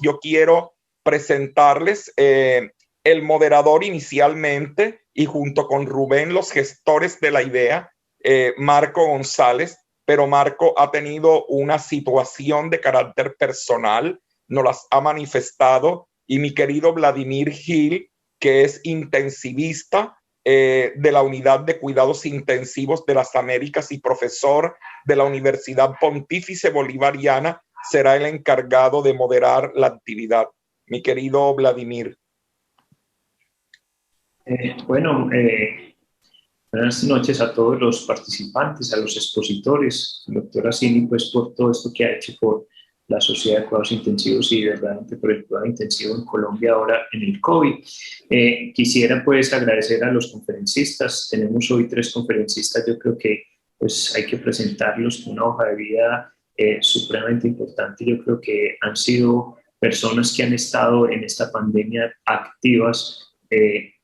yo quiero presentarles el moderador inicialmente y junto con Rubén, los gestores de la idea, Marco González, pero Marco ha tenido una situación de carácter personal, nos las ha manifestado, y mi querido Vladimir Gil, que es intensivista de la Unidad de Cuidados Intensivos de las Américas y profesor de la Universidad Pontífice Bolivariana, será el encargado de moderar la actividad. Mi querido Vladimir. Buenas noches a todos los participantes, a los expositores, doctora Cini, pues por todo esto que ha hecho por la Sociedad de Cuidados Intensivos y verdaderamente por el cuidado intensivo en Colombia ahora en el COVID. Quisiera pues agradecer a los conferencistas. Tenemos hoy 3 conferencistas, yo creo que pues hay que presentarlos con una hoja de vida supremamente importante. Yo creo que han sido personas que han estado en esta pandemia activas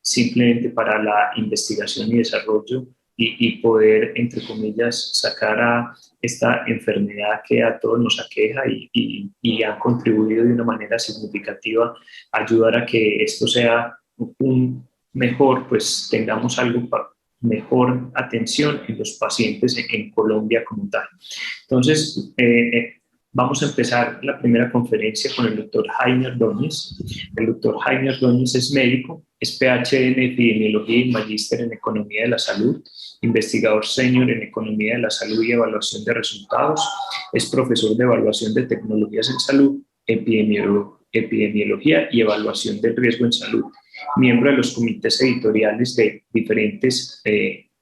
simplemente para la investigación y desarrollo y poder, entre comillas, sacar a esta enfermedad que a todos nos aqueja y han contribuido de una manera significativa a ayudar a que esto sea un mejor, pues tengamos algo mejor atención en los pacientes en Colombia como tal. Entonces, vamos a empezar la primera conferencia con el doctor Jaime Ordóñez. El doctor Jaime Ordóñez es médico, es PhD en epidemiología y magíster en economía de la salud, investigador senior en economía de la salud y evaluación de resultados, es profesor de evaluación de tecnologías en salud, epidemiología y evaluación del riesgo en salud, miembro de los comités editoriales de diferentes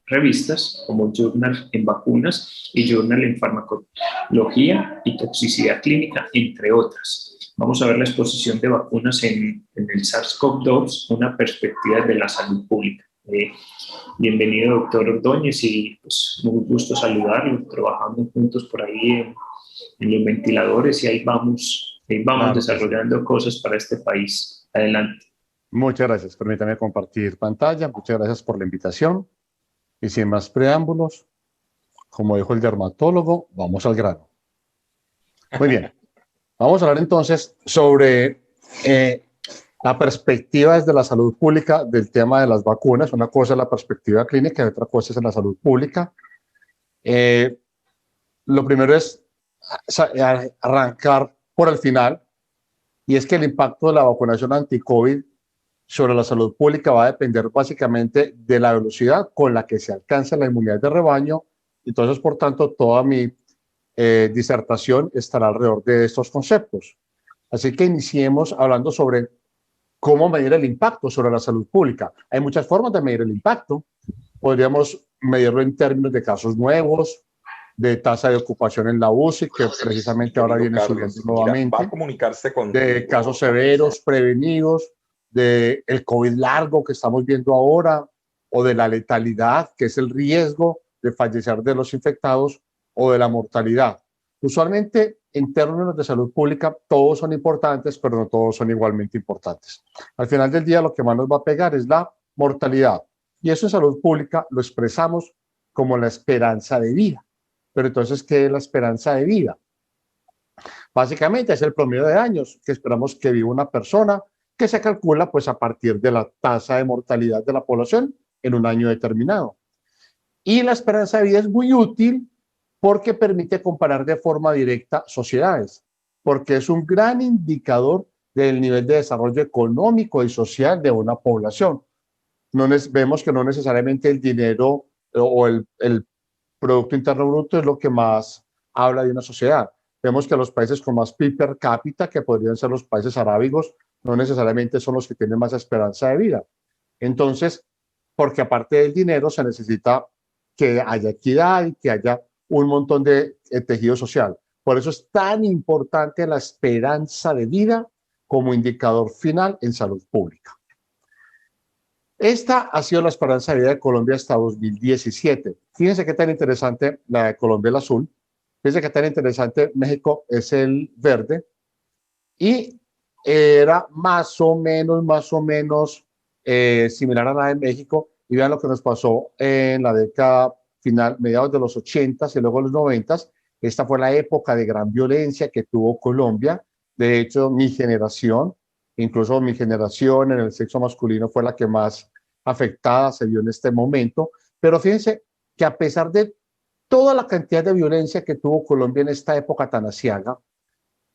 revistas como Journal en Vacunas y Journal en Farmacología y Toxicidad Clínica, entre otras. Vamos a ver la exposición de vacunas en el SARS-CoV-2, una perspectiva de la salud pública. Bienvenido, doctor Ordóñez, y pues un gusto saludarlo. Trabajamos juntos por ahí en los ventiladores y ahí vamos claro, desarrollando cosas para este país. Adelante. Muchas gracias. Permítame compartir pantalla. Muchas gracias por la invitación. Y sin más preámbulos, como dijo el dermatólogo, vamos al grano. Muy bien. Vamos a hablar entonces sobre la perspectiva desde la salud pública del tema de las vacunas. Una cosa es la perspectiva clínica y otra cosa es la salud pública. Lo primero es arrancar por el final, y es que el impacto de la vacunación anti-COVID sobre la salud pública va a depender básicamente de la velocidad con la que se alcanza la inmunidad de rebaño. Entonces, por tanto, toda mi disertación estará alrededor de estos conceptos. Así que iniciemos hablando sobre cómo medir el impacto sobre la salud pública. Hay muchas formas de medir el impacto. Podríamos medirlo en términos de casos nuevos, de tasa de ocupación en la UCI, que precisamente ahora viene subiendo nuevamente, va a comunicarse con de casos severos, prevenidos, del COVID largo que estamos viendo ahora, o de la letalidad, que es el riesgo de fallecer de los infectados, o de la mortalidad. Usualmente, en términos de salud pública, todos son importantes, pero no todos son igualmente importantes. Al final del día, lo que más nos va a pegar es la mortalidad. Y eso en salud pública lo expresamos como la esperanza de vida. Pero entonces, ¿qué es la esperanza de vida? Básicamente es el promedio de años que esperamos que viva una persona, que se calcula pues a partir de la tasa de mortalidad de la población en un año determinado. Y la esperanza de vida es muy útil porque permite comparar de forma directa sociedades, porque es un gran indicador del nivel de desarrollo económico y social de una población. Vemos que no necesariamente el dinero o el Producto Interno Bruto es lo que más habla de una sociedad. Vemos que los países con más PIB per cápita, que podrían ser los países arábigos, no necesariamente son los que tienen más esperanza de vida. Entonces, porque aparte del dinero se necesita que haya equidad y que haya un montón de tejido social. Por eso es tan importante la esperanza de vida como indicador final en salud pública. Esta ha sido la esperanza de vida de Colombia hasta 2017. Fíjense qué tan interesante la de Colombia, el azul. Fíjense qué tan interesante México es el verde. Y era más o menos similar a la de México. Y vean lo que nos pasó en la década final, mediados de los 80s y luego los 90s. Esta fue la época de gran violencia que tuvo Colombia De hecho, mi generación, incluso mi generación en el sexo masculino fue la que más afectada se vio en este momento. Pero fíjense que a pesar de toda la cantidad de violencia que tuvo Colombia en esta época tan aciaga,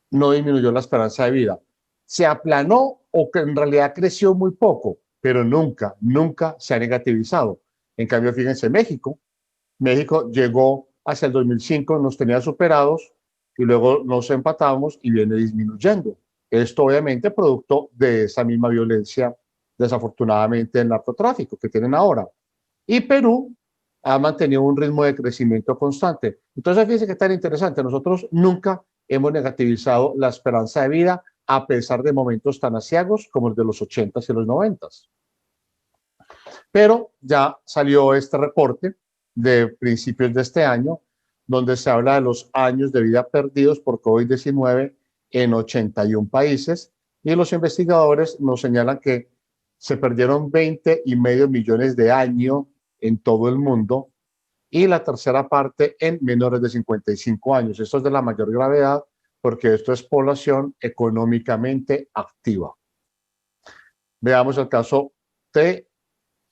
no disminuyó la esperanza de vida. Se aplanó o que en realidad creció muy poco, pero nunca, nunca se ha negativizado. En cambio, fíjense, México llegó hacia el 2005, nos tenía superados y luego nos empatamos y viene disminuyendo. Esto obviamente producto de esa misma violencia, desafortunadamente, del narcotráfico que tienen ahora. Y Perú ha mantenido un ritmo de crecimiento constante. Entonces, fíjense que tan interesante. Nosotros nunca hemos negativizado la esperanza de vida a pesar de momentos tan aciagos como el de los 80s y los 90s. Pero ya salió este reporte de principios de este año, donde se habla de los años de vida perdidos por COVID-19 en 81 países, y los investigadores nos señalan que se perdieron 20,5 millones de años en todo el mundo, y la tercera parte en menores de 55 años. Esto es de la mayor gravedad porque esto es población económicamente activa. Veamos el caso de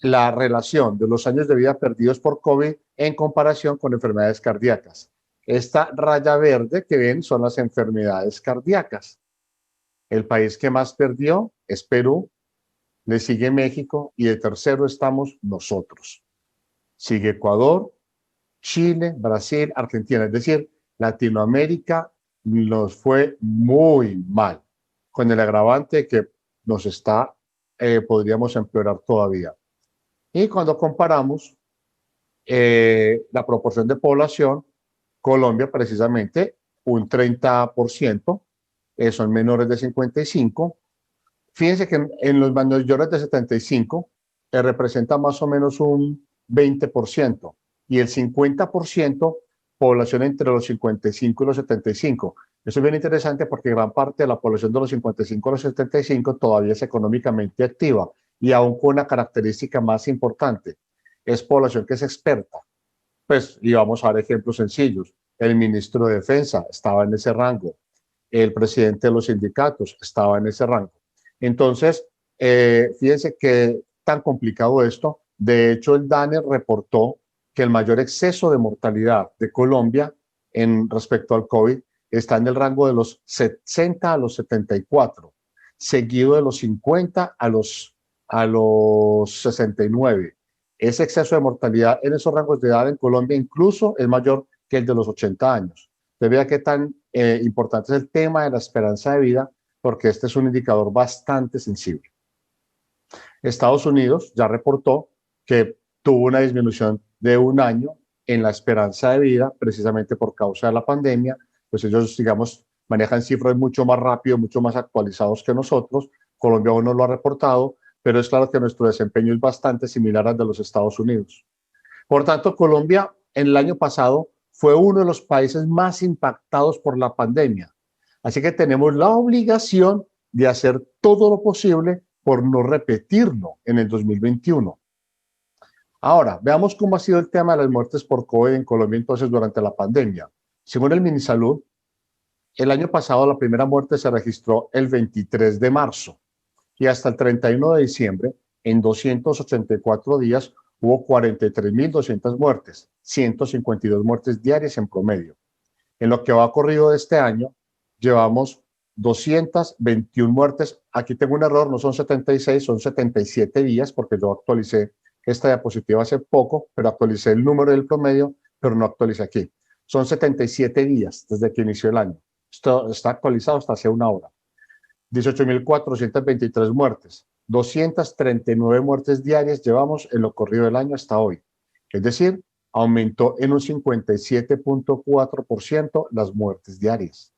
la relación de los años de vida perdidos por COVID en comparación con enfermedades cardíacas. Esta raya verde que ven son las enfermedades cardíacas. El país que más perdió es Perú, le sigue México y de tercero estamos nosotros. Sigue Ecuador, Chile, Brasil, Argentina, es decir, Latinoamérica nos fue muy mal, con el agravante que nos está, podríamos empeorar todavía. Y cuando comparamos la proporción de población, Colombia precisamente un 30% son menores de 55. Fíjense que en los mayores de 75 representa más o menos un 20%. Y el 50% población entre los 55 y los 75. Eso es bien interesante porque gran parte de la población de los 55 a los 75 todavía es económicamente activa y aún con una característica más importante, es población que es experta. Pues, y vamos a dar ejemplos sencillos. El ministro de Defensa estaba en ese rango, el presidente de los sindicatos estaba en ese rango. Entonces, fíjense qué tan complicado esto. De hecho, el DANE reportó que el mayor exceso de mortalidad de Colombia en respecto al COVID está en el rango de los 60 a los 74, seguido de los 50 a los 69. Ese exceso de mortalidad en esos rangos de edad en Colombia incluso es mayor que el de los 80 años. Usted vea qué tan importante es el tema de la esperanza de vida, porque este es un indicador bastante sensible. Estados Unidos ya reportó que tuvo una disminución de un año en la esperanza de vida, precisamente por causa de la pandemia. Pues ellos, digamos, manejan cifras mucho más rápido, mucho más actualizados que nosotros. Colombia aún no lo ha reportado, pero es claro que nuestro desempeño es bastante similar al de los Estados Unidos. Por tanto, Colombia en el año pasado fue uno de los países más impactados por la pandemia. Así que tenemos la obligación de hacer todo lo posible por no repetirlo en el 2021. Ahora, veamos cómo ha sido el tema de las muertes por COVID en Colombia entonces durante la pandemia. Según el Minisalud, el año pasado la primera muerte se registró el 23 de marzo y hasta el 31 de diciembre, en 284 días, hubo 43.200 muertes, 152 muertes diarias en promedio. En lo que va corrido de este año, llevamos 221 muertes. Aquí tengo un error, no son 76, son 77 días, porque yo actualicé esta diapositiva hace poco, pero actualicé el número del promedio, pero no actualicé aquí. Son 77 días desde que inició el año. Esto está actualizado hasta hace una hora. 18.423 muertes, 239 muertes diarias llevamos en lo corrido del año hasta hoy. Es decir, aumentó en un 57.4% las muertes diarias.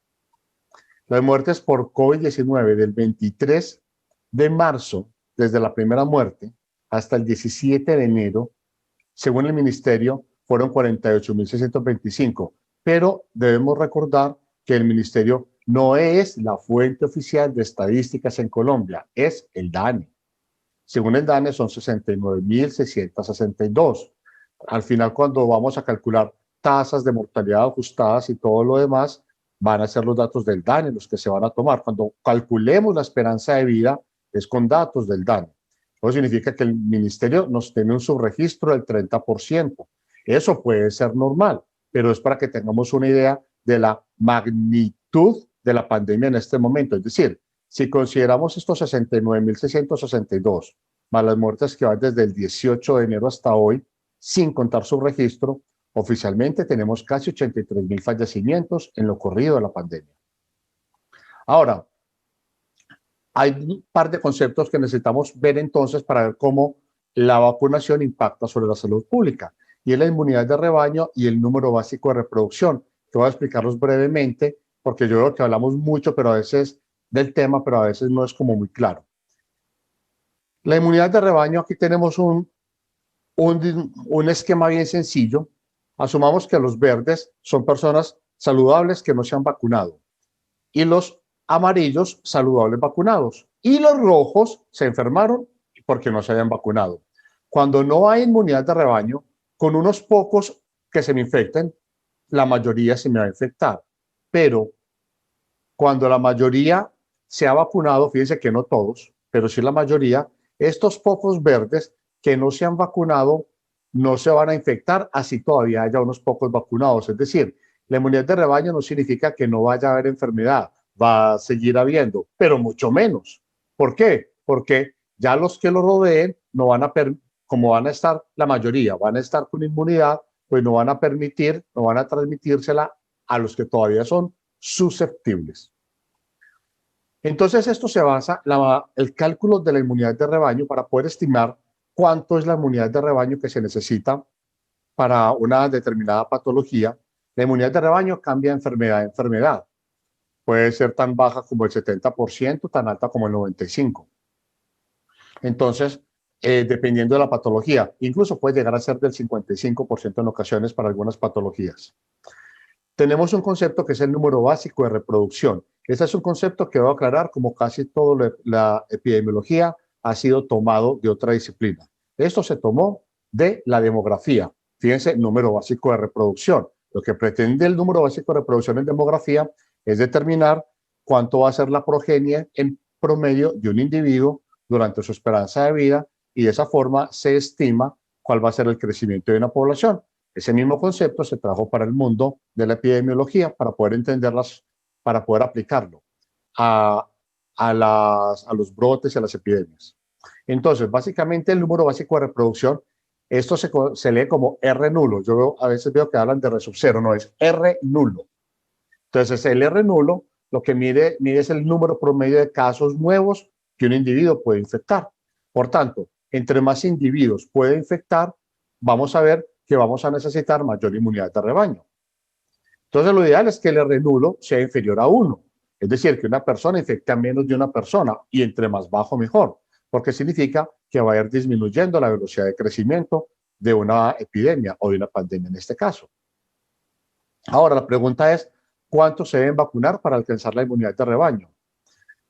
Las muertes por COVID-19 del 23 de marzo, desde la primera muerte, hasta el 17 de enero, según el ministerio, fueron 48.625. Pero debemos recordar que el ministerio no es la fuente oficial de estadísticas en Colombia, es el DANE. Según el DANE son 69.662. Al final, cuando vamos a calcular tasas de mortalidad ajustadas y todo lo demás, van a ser los datos del DANE los que se van a tomar. Cuando calculemos la esperanza de vida, es con datos del DANE. Eso significa que el ministerio nos tiene un subregistro del 30%. Eso puede ser normal, pero es para que tengamos una idea de la magnitud de la pandemia en este momento. Es decir, si consideramos estos 69.662, más las muertes que van desde el 18 de enero hasta hoy, sin contar su registro, oficialmente tenemos casi 83.000 fallecimientos en lo corrido de la pandemia. Ahora, hay un par de conceptos que necesitamos ver entonces para ver cómo la vacunación impacta sobre la salud pública, y es la inmunidad de rebaño y el número básico de reproducción, que voy a explicarlos brevemente, porque yo creo que hablamos mucho pero a veces del tema, pero a veces no es como muy claro. La inmunidad de rebaño, aquí tenemos un esquema bien sencillo. Asumamos que los verdes son personas saludables que no se han vacunado, y los amarillos saludables vacunados, y los rojos se enfermaron porque no se habían vacunado. Cuando no hay inmunidad de rebaño, con unos pocos que se me infecten, la mayoría se me va a infectar. Pero cuando la mayoría se ha vacunado, fíjense que no todos, pero sí la mayoría, estos pocos verdes que no se han vacunado no se van a infectar, así todavía haya unos pocos vacunados. Es decir, la inmunidad de rebaño no significa que no vaya a haber enfermedad, va a seguir habiendo, pero mucho menos. ¿Por qué? Porque ya los que lo rodeen no van a, como van a estar la mayoría, van a estar con inmunidad, pues no van a permitir, no van a transmitírsela a los que todavía son susceptibles. Entonces esto se basa en el cálculo de la inmunidad de rebaño para poder estimar cuánto es la inmunidad de rebaño que se necesita para una determinada patología. La inmunidad de rebaño cambia de enfermedad a enfermedad. Puede ser tan baja como el 70%, tan alta como el 95%. Entonces, dependiendo de la patología, incluso puede llegar a ser del 55% en ocasiones para algunas patologías. Tenemos un concepto que es el número básico de reproducción. Este es un concepto que voy a aclarar, como casi toda la epidemiología ha sido tomado de otra disciplina. Esto se tomó de la demografía. Fíjense, número básico de reproducción. Lo que pretende el número básico de reproducción en demografía es determinar cuánto va a ser la progenie en promedio de un individuo durante su esperanza de vida, y de esa forma se estima cuál va a ser el crecimiento de una población. Ese mismo concepto se trajo para el mundo de la epidemiología para poder entenderlas, para poder aplicarlo a los brotes y a las epidemias. Entonces, básicamente el número básico de reproducción, esto se lee como R nulo. Yo a veces veo que hablan de R sub 0, no, es R nulo. Entonces, el R nulo lo que mide es el número promedio de casos nuevos que un individuo puede infectar. Por tanto, entre más individuos puede infectar, vamos a ver que vamos a necesitar mayor inmunidad de rebaño. Entonces, lo ideal es que el R nulo sea inferior a 1. Es decir, que una persona infecte a menos de una persona, y entre más bajo mejor, porque significa que va a ir disminuyendo la velocidad de crecimiento de una epidemia o de una pandemia en este caso. Ahora, la pregunta es, ¿cuántos se deben vacunar para alcanzar la inmunidad de rebaño?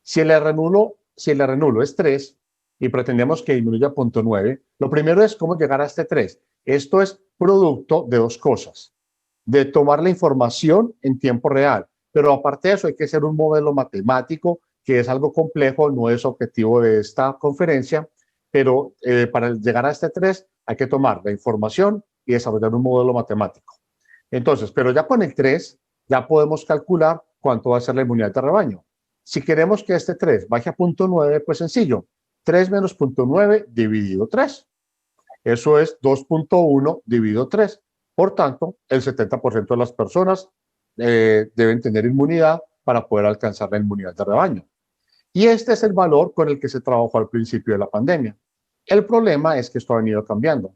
Si el R nulo es 3 y pretendemos que disminuya a 0.9, lo primero es cómo llegar a este 3. Esto es producto de dos cosas: de tomar la información en tiempo real, pero aparte de eso hay que hacer un modelo matemático, que es algo complejo, no es objetivo de esta conferencia, pero para llegar a este 3 hay que tomar la información y desarrollar un modelo matemático. Entonces, pero ya con el 3 ya podemos calcular cuánto va a ser la inmunidad de rebaño. Si queremos que este 3 baje a 0.9, pues sencillo, 3 menos 0.9 dividido 3. Eso es 2.1 dividido 3. Por tanto, el 70% de las personas deben tener inmunidad para poder alcanzar la inmunidad de rebaño. Y este es el valor con el que se trabajó al principio de la pandemia. El problema es que esto ha venido cambiando.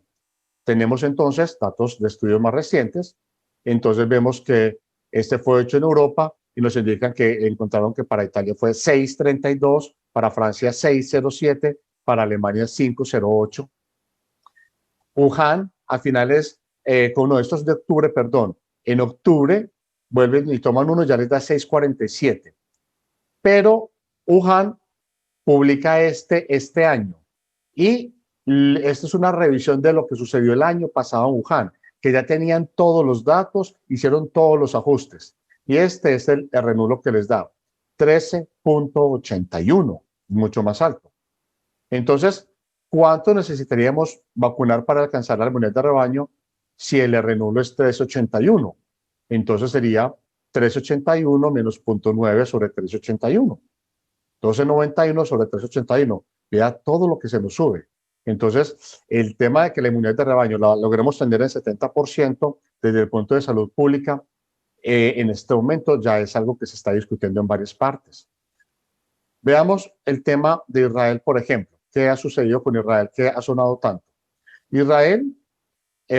Tenemos entonces datos de estudios más recientes. Entonces vemos que este fue hecho en Europa y nos indican que encontraron que para Italia fue 6.32, para Francia 6.07, para Alemania 5.08. Wuhan, a finales, con estos de octubre, perdón, en octubre vuelven y toman uno, ya les da 6.47. Pero Wuhan publica este año, y esta es una revisión de lo que sucedió el año pasado en Wuhan, que ya tenían todos los datos, hicieron todos los ajustes. Y este es el R0 que les da 13.81, mucho más alto. Entonces, ¿cuánto necesitaríamos vacunar para alcanzar la inmunidad de rebaño si el R0 es 3.81? Entonces sería 3.81 menos 0.9 sobre 3.81. 12.91 sobre 3.81. Vea todo lo que se nos sube. Entonces, el tema de que la inmunidad de rebaño la logremos tener en 70% desde el punto de salud pública, en este momento ya es algo que se está discutiendo en varias partes. Veamos el tema de Israel, por ejemplo. ¿Qué ha sucedido con Israel? ¿Qué ha sonado tanto? Israel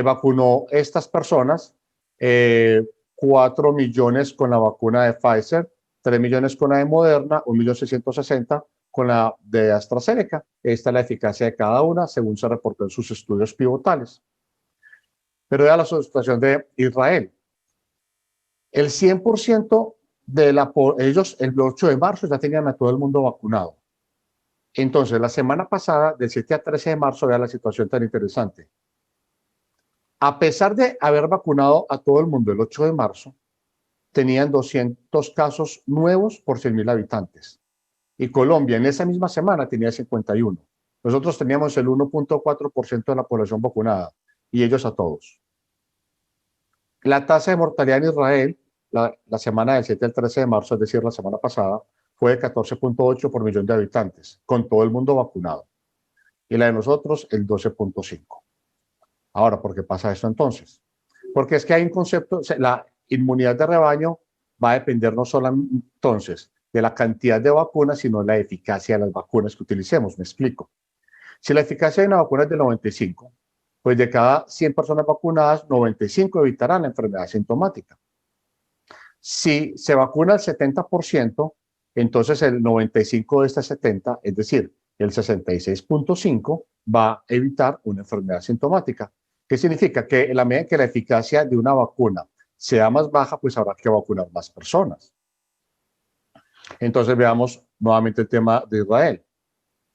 vacunó estas personas, 4 millones con la vacuna de Pfizer, 3 millones con la de Moderna, 1.660.000 con la de AstraZeneca. Esta es la eficacia de cada una, según se reportó en sus estudios pivotales. Pero ya la situación de Israel. El 100% de ellos el 8 de marzo ya tenían a todo el mundo vacunado. Entonces, la semana pasada, del 7 a 13 de marzo, vea la situación tan interesante. A pesar de haber vacunado a todo el mundo el 8 de marzo, tenían 200 casos nuevos por 100.000 habitantes. Y Colombia en esa misma semana tenía 51. Nosotros teníamos el 1.4% de la población vacunada y ellos a todos. La tasa de mortalidad en Israel, la semana del 7 al 13 de marzo, es decir, la semana pasada, fue de 14.8 por millón de habitantes, con todo el mundo vacunado. Y la de nosotros, el 12.5. Ahora, ¿por qué pasa esto entonces? Porque es que hay un concepto, la inmunidad de rebaño va a depender no solo entonces de la cantidad de vacunas, sino de la eficacia de las vacunas que utilicemos. Me explico. Si la eficacia de una vacuna es del 95, pues de cada 100 personas vacunadas, 95 evitarán la enfermedad sintomática. Si se vacuna el 70%, entonces el 95 de este 70, es decir, el 66.5, va a evitar una enfermedad sintomática. ¿Qué significa? Que en la medida que la eficacia de una vacuna sea más baja, pues habrá que vacunar más personas. Entonces veamos nuevamente el tema de Israel.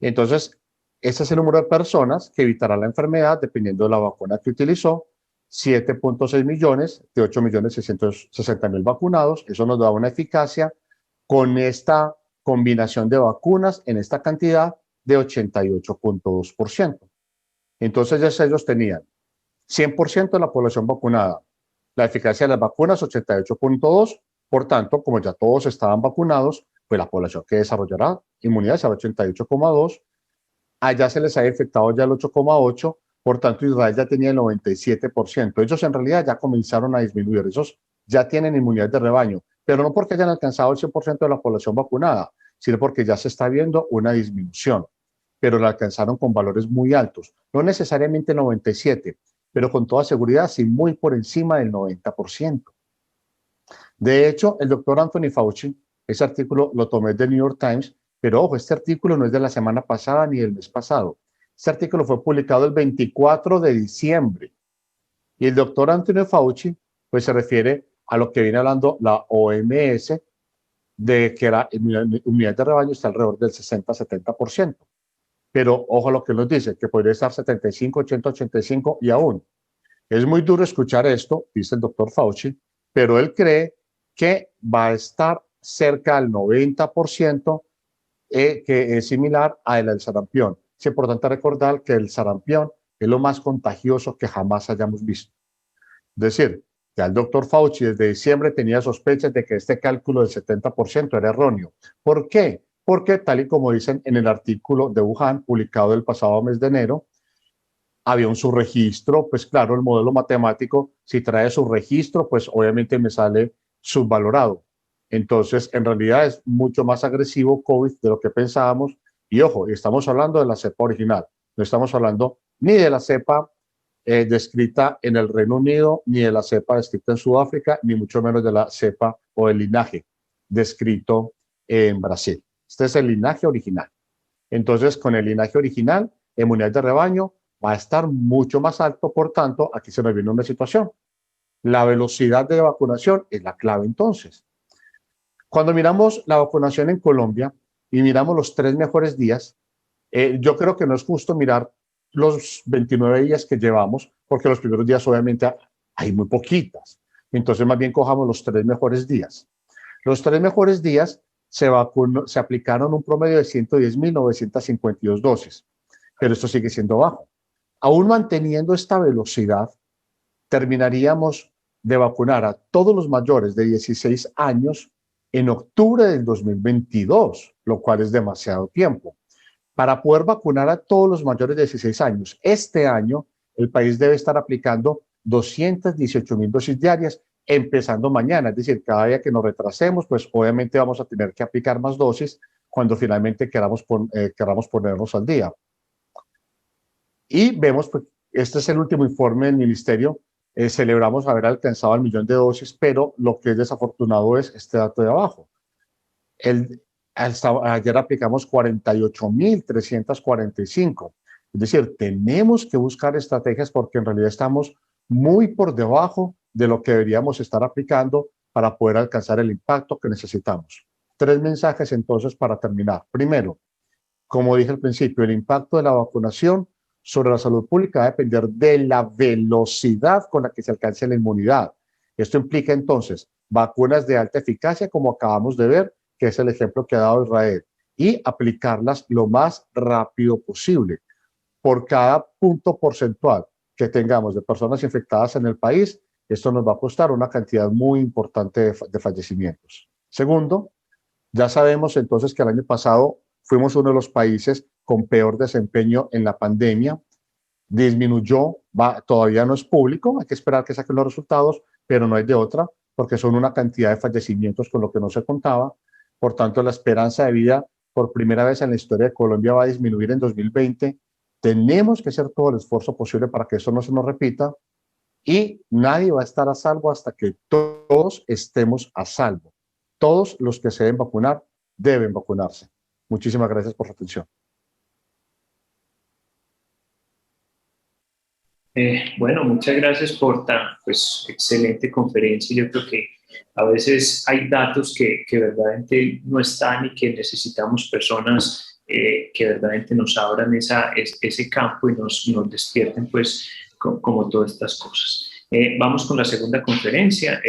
Entonces, ese es el número de personas que evitará la enfermedad dependiendo de la vacuna que utilizó. 7.6 millones de 8.660.000 vacunados. Eso nos da una eficacia con esta combinación de vacunas en esta cantidad de 88.2%. Entonces ellos tenían 100% de la población vacunada. La eficacia de las vacunas 88.2%. Por tanto, como ya todos estaban vacunados, pues la población que desarrollará inmunidad será 88.2%. Allá se les ha infectado ya el 8.8%. Por tanto, Israel ya tenía el 97%. Ellos en realidad ya comenzaron a disminuir. Esos ya tienen inmunidad de rebaño, pero no porque hayan alcanzado el 100% de la población vacunada, sino porque ya se está viendo una disminución. Pero la alcanzaron con valores muy altos. No necesariamente el 97%, pero con toda seguridad sí muy por encima del 90%. De hecho, el doctor Anthony Fauci, ese artículo lo tomé del New York Times, pero ojo, este artículo no es de la semana pasada ni del mes pasado. Este artículo fue publicado el 24 de diciembre. Y el doctor Anthony Fauci, pues se refiere a lo que viene hablando la OMS, de que la inmunidad de rebaño está alrededor del 60-70%. Pero ojo a lo que nos dice, que podría estar 75, 80, 85 y aún. Es muy duro escuchar esto, dice el doctor Fauci, pero él cree que va a estar cerca del 90%, que es similar a el del sarampión. Es importante recordar que el sarampión es lo más contagioso que jamás hayamos visto. Es decir, ya el doctor Fauci desde diciembre tenía sospechas de que este cálculo del 70% era erróneo. ¿Por qué? Porque tal y como dicen en el artículo de Wuhan, publicado el pasado mes de enero, había un subregistro, pues claro, el modelo matemático, si trae subregistro, pues obviamente me sale subvalorado. Entonces, en realidad es mucho más agresivo COVID de lo que pensábamos. Y ojo, estamos hablando de la cepa original. No estamos hablando ni de la cepa descrita en el Reino Unido, ni de la cepa descrita en Sudáfrica, ni mucho menos de la cepa o el linaje descrito en Brasil. Este es el linaje original. Entonces, con el linaje original, inmunidad de rebaño va a estar mucho más alto. Por tanto, aquí se nos viene una situación. La velocidad de vacunación es la clave entonces. Cuando miramos la vacunación en Colombia y miramos los 3 mejores días, yo creo que no es justo mirar los 29 días que llevamos, porque los primeros días obviamente hay muy poquitas. Entonces, más bien cojamos los 3 mejores días. Los 3 mejores días se aplicaron un promedio de 110.952 dosis, pero esto sigue siendo bajo. Aún manteniendo esta velocidad, terminaríamos de vacunar a todos los mayores de 16 años en octubre del 2022, lo cual es demasiado tiempo. Para poder vacunar a todos los mayores de 16 años, este año el país debe estar aplicando 218.000 dosis diarias, empezando mañana. Es decir, cada día que nos retrasemos, pues obviamente vamos a tener que aplicar más dosis cuando finalmente queramos ponernos al día. Y vemos, pues, este es el último informe del ministerio. Celebramos haber alcanzado el 1.000.000 de dosis, pero lo que es desafortunado es este dato de abajo. Ayer aplicamos 48.345. Es decir, tenemos que buscar estrategias porque en realidad estamos muy por debajo de lo que deberíamos estar aplicando para poder alcanzar el impacto que necesitamos. 3 mensajes entonces para terminar. Primero, como dije al principio, el impacto de la vacunación sobre la salud pública va a depender de la velocidad con la que se alcance la inmunidad. Esto implica entonces vacunas de alta eficacia, como acabamos de ver, que es el ejemplo que ha dado Israel, y aplicarlas lo más rápido posible. Por cada punto porcentual que tengamos de personas infectadas en el país, esto nos va a costar una cantidad muy importante de fallecimientos. Segundo, ya sabemos entonces que el año pasado fuimos uno de los países con peor desempeño en la pandemia. Disminuyó, todavía no es público, hay que esperar que saquen los resultados, pero no hay de otra, porque son una cantidad de fallecimientos con lo que no se contaba. Por tanto, la esperanza de vida por primera vez en la historia de Colombia va a disminuir en 2020. Tenemos que hacer todo el esfuerzo posible para que eso no se nos repita y nadie va a estar a salvo hasta que todos estemos a salvo. Todos los que se deben vacunar deben vacunarse. Muchísimas gracias por su atención. Bueno, muchas gracias por tan excelente conferencia. Yo creo que a veces hay datos que verdaderamente no están y que necesitamos personas que verdaderamente nos abran ese campo y nos despierten pues como todas estas cosas. Vamos con la segunda conferencia.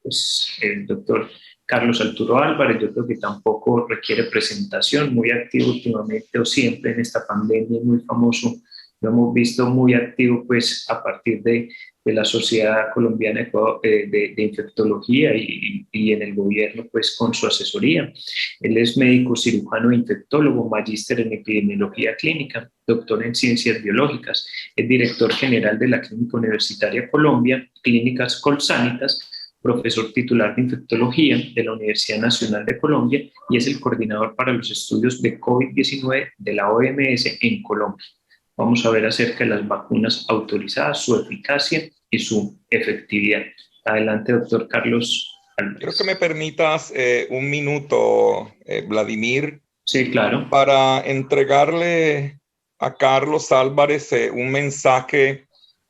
Pues el doctor Carlos Arturo Álvarez, yo creo que tampoco requiere presentación, muy activo últimamente o siempre en esta pandemia, muy famoso. Lo hemos visto muy activo pues a partir de la Sociedad Colombiana de Infectología y en el gobierno pues con su asesoría. Él es médico cirujano e infectólogo, magíster en epidemiología clínica, doctor en ciencias biológicas, es director general de la Clínica Universitaria Colombia, Clínicas Colsanitas, profesor titular de infectología de la Universidad Nacional de Colombia y es el coordinador para los estudios de COVID-19 de la OMS en Colombia. Vamos a ver acerca de las vacunas autorizadas, su eficacia y su efectividad. Adelante, doctor Carlos Álvarez. Creo que me permitas un minuto, Vladimir. Sí, claro. Para entregarle a Carlos Álvarez un mensaje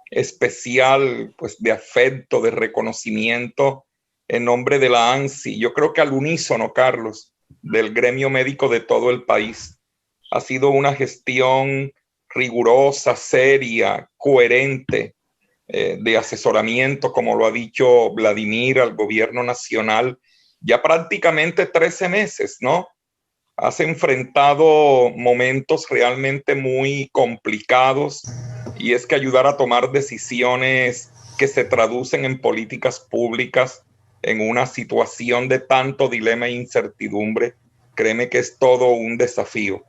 especial, pues de afecto, de reconocimiento en nombre de la ANSI. Yo creo que al unísono, Carlos, del gremio médico de todo el país. Ha sido una gestión rigurosa, seria, coherente, de asesoramiento, como lo ha dicho Vladimir, al gobierno nacional, ya prácticamente 13 meses, ¿no? Has enfrentado momentos realmente muy complicados y es que ayudar a tomar decisiones que se traducen en políticas públicas en una situación de tanto dilema e incertidumbre, créeme que es todo un desafío.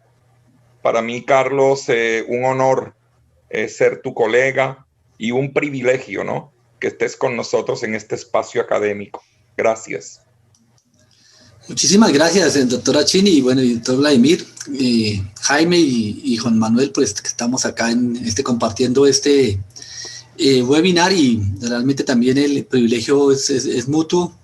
Para mí, Carlos, un honor ser tu colega y un privilegio, ¿no? Que estés con nosotros en este espacio académico. Gracias. Muchísimas gracias, doctor Achini, y bueno, y doctor Vladimir, Jaime y Juan Manuel, pues que estamos acá compartiendo este webinar y realmente también el privilegio es mutuo.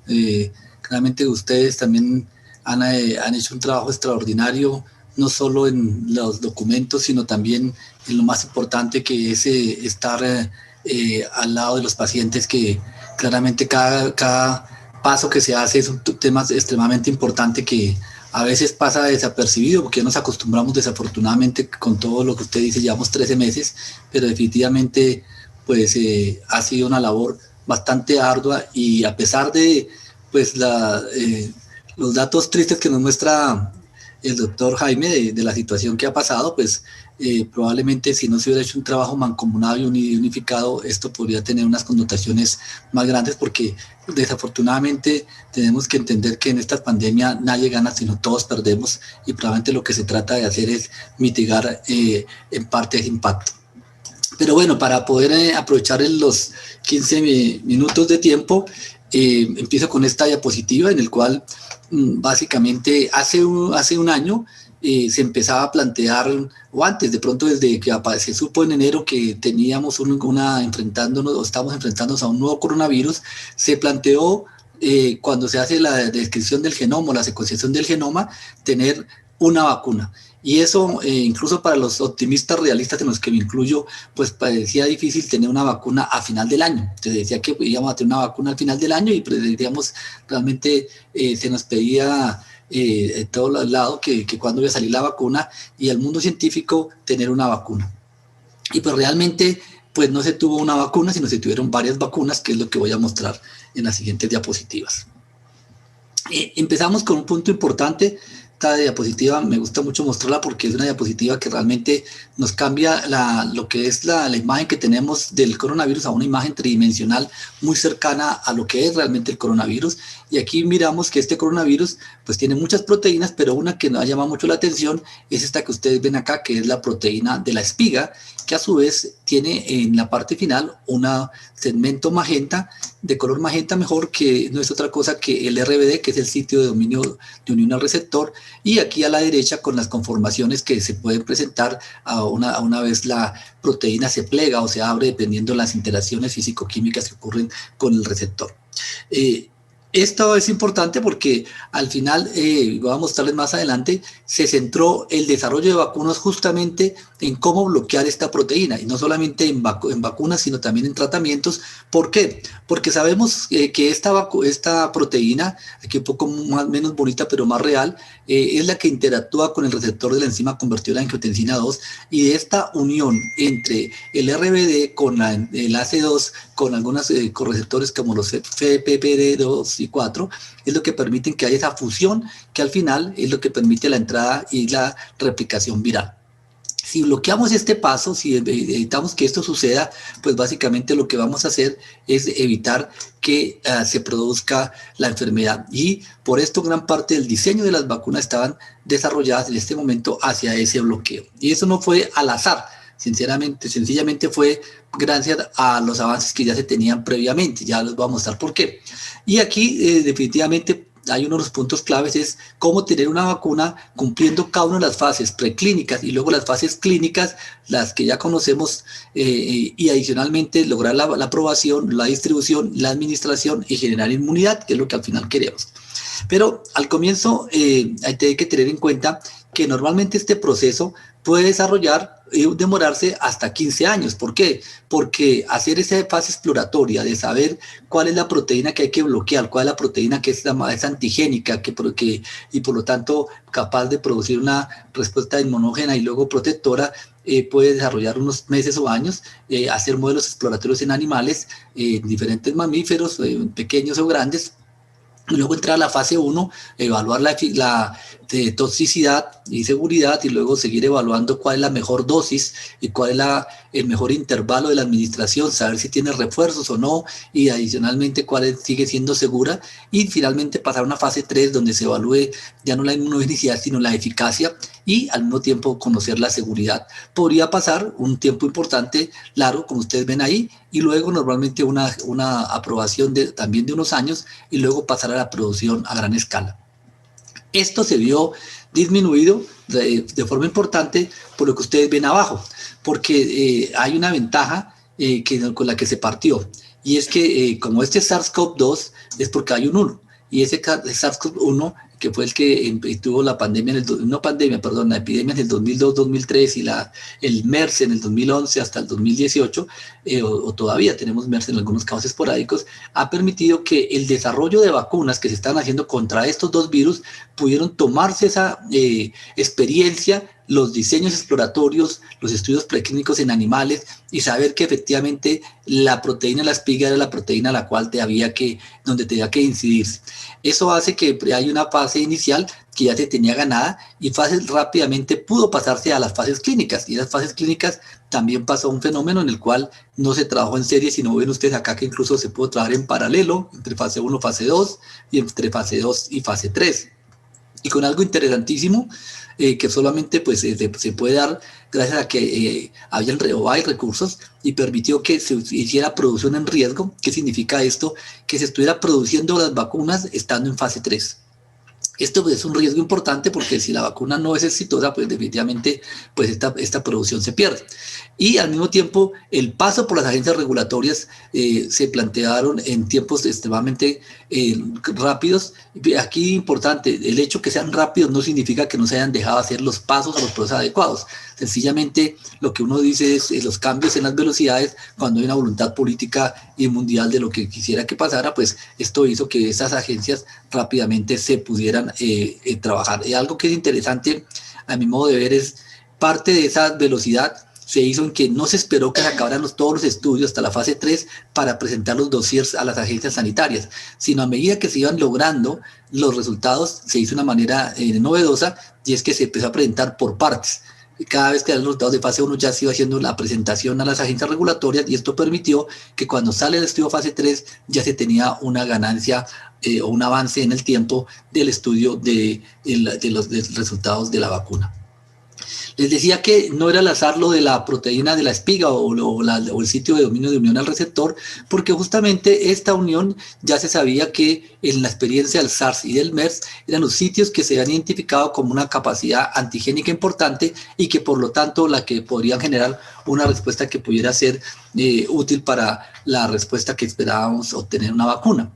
Claramente ustedes también han hecho un trabajo extraordinario, no solo en los documentos, sino también en lo más importante que es estar al lado de los pacientes, que claramente cada paso que se hace es un tema extremadamente importante que a veces pasa desapercibido porque nos acostumbramos desafortunadamente con todo lo que usted dice, llevamos 13 meses, pero definitivamente pues ha sido una labor bastante ardua, y a pesar de pues los datos tristes que nos muestra el doctor Jaime de la situación que ha pasado, pues probablemente si no se hubiera hecho un trabajo mancomunado y unificado, esto podría tener unas connotaciones más grandes, porque desafortunadamente tenemos que entender que en esta pandemia nadie gana, sino todos perdemos, y probablemente lo que se trata de hacer es mitigar en parte ese impacto. Pero bueno, para poder aprovechar los 15 minutos de tiempo, empiezo con esta diapositiva en el cual básicamente hace un año se empezaba a plantear, o antes, de pronto desde que se supo en enero que teníamos estamos enfrentándonos a un nuevo coronavirus, se planteó cuando se hace la descripción del genoma, la secuenciación del genoma, tener una vacuna. Y eso, incluso para los optimistas realistas en los que me incluyo, pues parecía difícil tener una vacuna a final del año. Se decía que íbamos a tener una vacuna al final del año, y digamos, realmente se nos pedía de todos lados que cuando iba a salir la vacuna, y al mundo científico tener una vacuna. Y pues realmente pues no se tuvo una vacuna, sino se tuvieron varias vacunas, que es lo que voy a mostrar en las siguientes diapositivas. Empezamos con un punto importante. Esta diapositiva me gusta mucho mostrarla porque es una diapositiva que realmente nos cambia lo que es la imagen que tenemos del coronavirus a una imagen tridimensional muy cercana a lo que es realmente el coronavirus. Y aquí miramos que este coronavirus pues tiene muchas proteínas, pero una que nos ha llamado mucho la atención es esta que ustedes ven acá, que es la proteína de la espiga, que a su vez tiene en la parte final un segmento magenta, de color magenta mejor, que no es otra cosa que el RBD, que es el sitio de dominio de unión al receptor, y aquí a la derecha con las conformaciones que se pueden presentar a una vez la proteína se plega o se abre, dependiendo de las interacciones físico-químicas que ocurren con el receptor. Esto es importante porque al final, voy a mostrarles más adelante, se centró el desarrollo de vacunas justamente en cómo bloquear esta proteína, y no solamente en vacunas, sino también en tratamientos. ¿Por qué? Porque sabemos que esta proteína, aquí un poco menos bonita pero más real, es la que interactúa con el receptor de la enzima convertidora de angiotensina 2, y de esta unión entre el RBD con el AC2, con algunos correceptores como los FPPD2 y 4, es lo que permiten que haya esa fusión, que al final es lo que permite la entrada y la replicación viral. Si bloqueamos este paso, si evitamos que esto suceda, pues básicamente lo que vamos a hacer es evitar que se produzca la enfermedad. Y por esto gran parte del diseño de las vacunas estaban desarrolladas en este momento hacia ese bloqueo. Y eso no fue al azar, sencillamente fue gracias a los avances que ya se tenían previamente. Ya les voy a mostrar por qué. Y aquí definitivamente hay uno de los puntos claves, es cómo tener una vacuna cumpliendo cada una de las fases preclínicas y luego las fases clínicas, las que ya conocemos, y adicionalmente lograr la aprobación, la distribución, la administración y generar inmunidad, que es lo que al final queremos. Pero al comienzo hay que tener en cuenta que normalmente este proceso puede demorarse hasta 15 años. ¿Por qué? Porque hacer esa fase exploratoria de saber cuál es la proteína que hay que bloquear, cuál es la proteína que es antigénica y por lo tanto capaz de producir una respuesta inmunógena y luego protectora, puede desarrollar unos meses o años, hacer modelos exploratorios en animales, diferentes mamíferos, pequeños o grandes. Y luego entrar a la fase 1, evaluar la toxicidad y seguridad, y luego seguir evaluando cuál es la mejor dosis y cuál es el mejor intervalo de la administración, saber si tiene refuerzos o no, y adicionalmente cuál sigue siendo segura, y finalmente pasar a una fase 3 donde se evalúe ya no la inmunogenicidad sino la eficacia, y al mismo tiempo conocer la seguridad. Podría pasar un tiempo importante, largo, como ustedes ven ahí, y luego normalmente una aprobación también de unos años, y luego pasar a la producción a gran escala. Esto se vio disminuido de forma importante por lo que ustedes ven abajo, porque hay una ventaja con la que se partió, y es que como este SARS-CoV-2 es porque hay un 1, y ese SARS-CoV-1, que fue el que tuvo la epidemia en el 2002-2003 y el MERS en el 2011 hasta el 2018, o todavía tenemos MERS en algunos casos esporádicos, ha permitido que el desarrollo de vacunas que se están haciendo contra estos dos virus pudieron tomarse esa experiencia, los diseños exploratorios, los estudios preclínicos en animales y saber que efectivamente la proteína de la espiga era la proteína a la cual donde tenía que incidir. Eso hace que hay una fase inicial que ya se tenía ganada y rápidamente pudo pasarse a las fases clínicas. Y en las fases clínicas también pasó un fenómeno en el cual no se trabajó en serie, sino ven ustedes acá que incluso se pudo trabajar en paralelo entre fase 1 y fase 2 y entre fase 2 y fase 3. Y con algo interesantísimo que solamente pues, se puede dar gracias a que hay recursos y permitió que se hiciera producción en riesgo. ¿Qué significa esto? Que se estuviera produciendo las vacunas estando en fase 3. Esto pues, es un riesgo importante porque si la vacuna no es exitosa, pues definitivamente pues, esta producción se pierde. Y al mismo tiempo, el paso por las agencias regulatorias se plantearon en tiempos extremadamente rápidos. Aquí importante, el hecho que sean rápidos no significa que no se hayan dejado hacer los pasos o los procesos adecuados. Sencillamente lo que uno dice es los cambios en las velocidades cuando hay una voluntad política y mundial de lo que quisiera que pasara, pues esto hizo que esas agencias rápidamente se pudieran trabajar. Y algo que es interesante a mi modo de ver es parte de esa velocidad se hizo en que no se esperó que se acabaran todos los estudios hasta la fase 3 para presentar los dossiers a las agencias sanitarias, sino a medida que se iban logrando los resultados se hizo de una manera novedosa y es que se empezó a presentar por partes. Cada vez que eran los resultados de fase 1 ya se iba haciendo la presentación a las agencias regulatorias y esto permitió que cuando sale el estudio fase 3 ya se tenía una ganancia o un avance en el tiempo del estudio de los resultados de la vacuna. Les decía que no era al azar lo de la proteína de la espiga o el sitio de dominio de unión al receptor, porque justamente esta unión ya se sabía que en la experiencia del SARS y del MERS eran los sitios que se habían identificado como una capacidad antigénica importante y que por lo tanto la que podrían generar una respuesta que pudiera ser útil para la respuesta que esperábamos obtener una vacuna.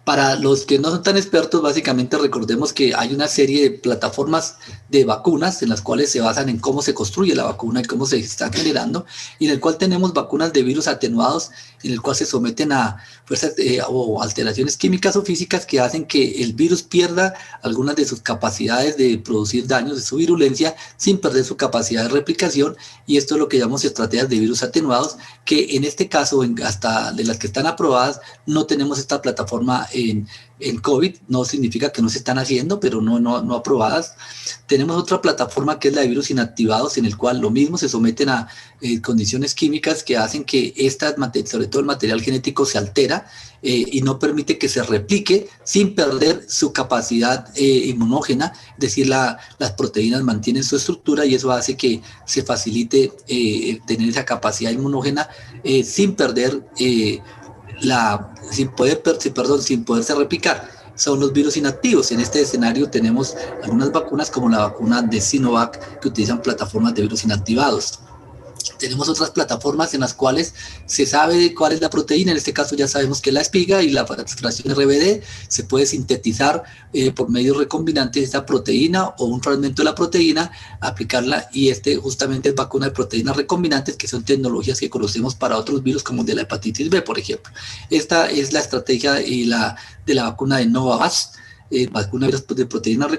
Para los que no son tan expertos, básicamente recordemos que hay una serie de plataformas de vacunas en las cuales se basan en cómo se construye la vacuna y cómo se está generando, y en el cual tenemos vacunas de virus atenuados, en el cual se someten a fuerzas o alteraciones químicas o físicas que hacen que el virus pierda algunas de sus capacidades de producir daños, de su virulencia, sin perder su capacidad de replicación, y esto es lo que llamamos estrategias de virus atenuados, que en este caso, hasta de las que están aprobadas, no tenemos esta plataforma en COVID, no significa que no se están haciendo, pero no aprobadas. Tenemos otra plataforma que es la de virus inactivados, en el cual lo mismo se someten a condiciones químicas que hacen que sobre todo el material genético se altera y no permite que se replique sin perder su capacidad inmunógena, es decir, las proteínas mantienen su estructura y eso hace que se facilite tener esa capacidad inmunógena sin perder sin poderse replicar. Son los virus inactivos. En este escenario tenemos algunas vacunas como la vacuna de Sinovac que utilizan plataformas de virus inactivados. Tenemos otras plataformas en las cuales se sabe cuál es la proteína, en este caso ya sabemos que es la espiga y la fracción RBD se puede sintetizar por medios recombinantes de esta proteína o un fragmento de la proteína, aplicarla y justamente es vacuna de proteínas recombinantes que son tecnologías que conocemos para otros virus como de la hepatitis B, por ejemplo. Esta es la estrategia de la vacuna de Novavax, vacuna de proteínas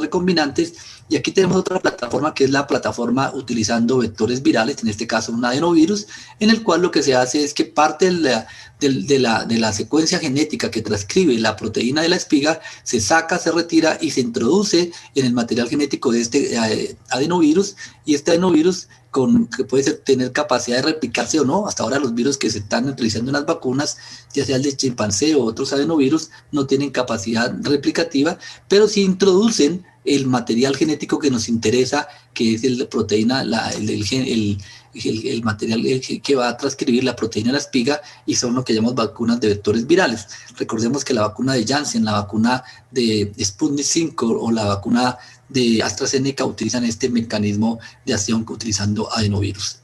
recombinantes, y aquí tenemos otra plataforma que es la plataforma utilizando vectores virales, en este caso un adenovirus, en el cual lo que se hace es que parte de la secuencia genética que transcribe la proteína de la espiga se saca, se retira y se introduce en el material genético de este adenovirus, y este adenovirus que puede tener capacidad de replicarse o no. Hasta ahora los virus que se están utilizando en las vacunas, ya sea el de chimpancé o otros adenovirus, no tienen capacidad replicativa, pero sí introducen el material genético que nos interesa, que es la proteína, el material que va a transcribir la proteína de la espiga, y son lo que llamamos vacunas de vectores virales. Recordemos que la vacuna de Janssen, la vacuna de Sputnik 5 o la vacuna de AstraZeneca utilizan este mecanismo de acción utilizando adenovirus.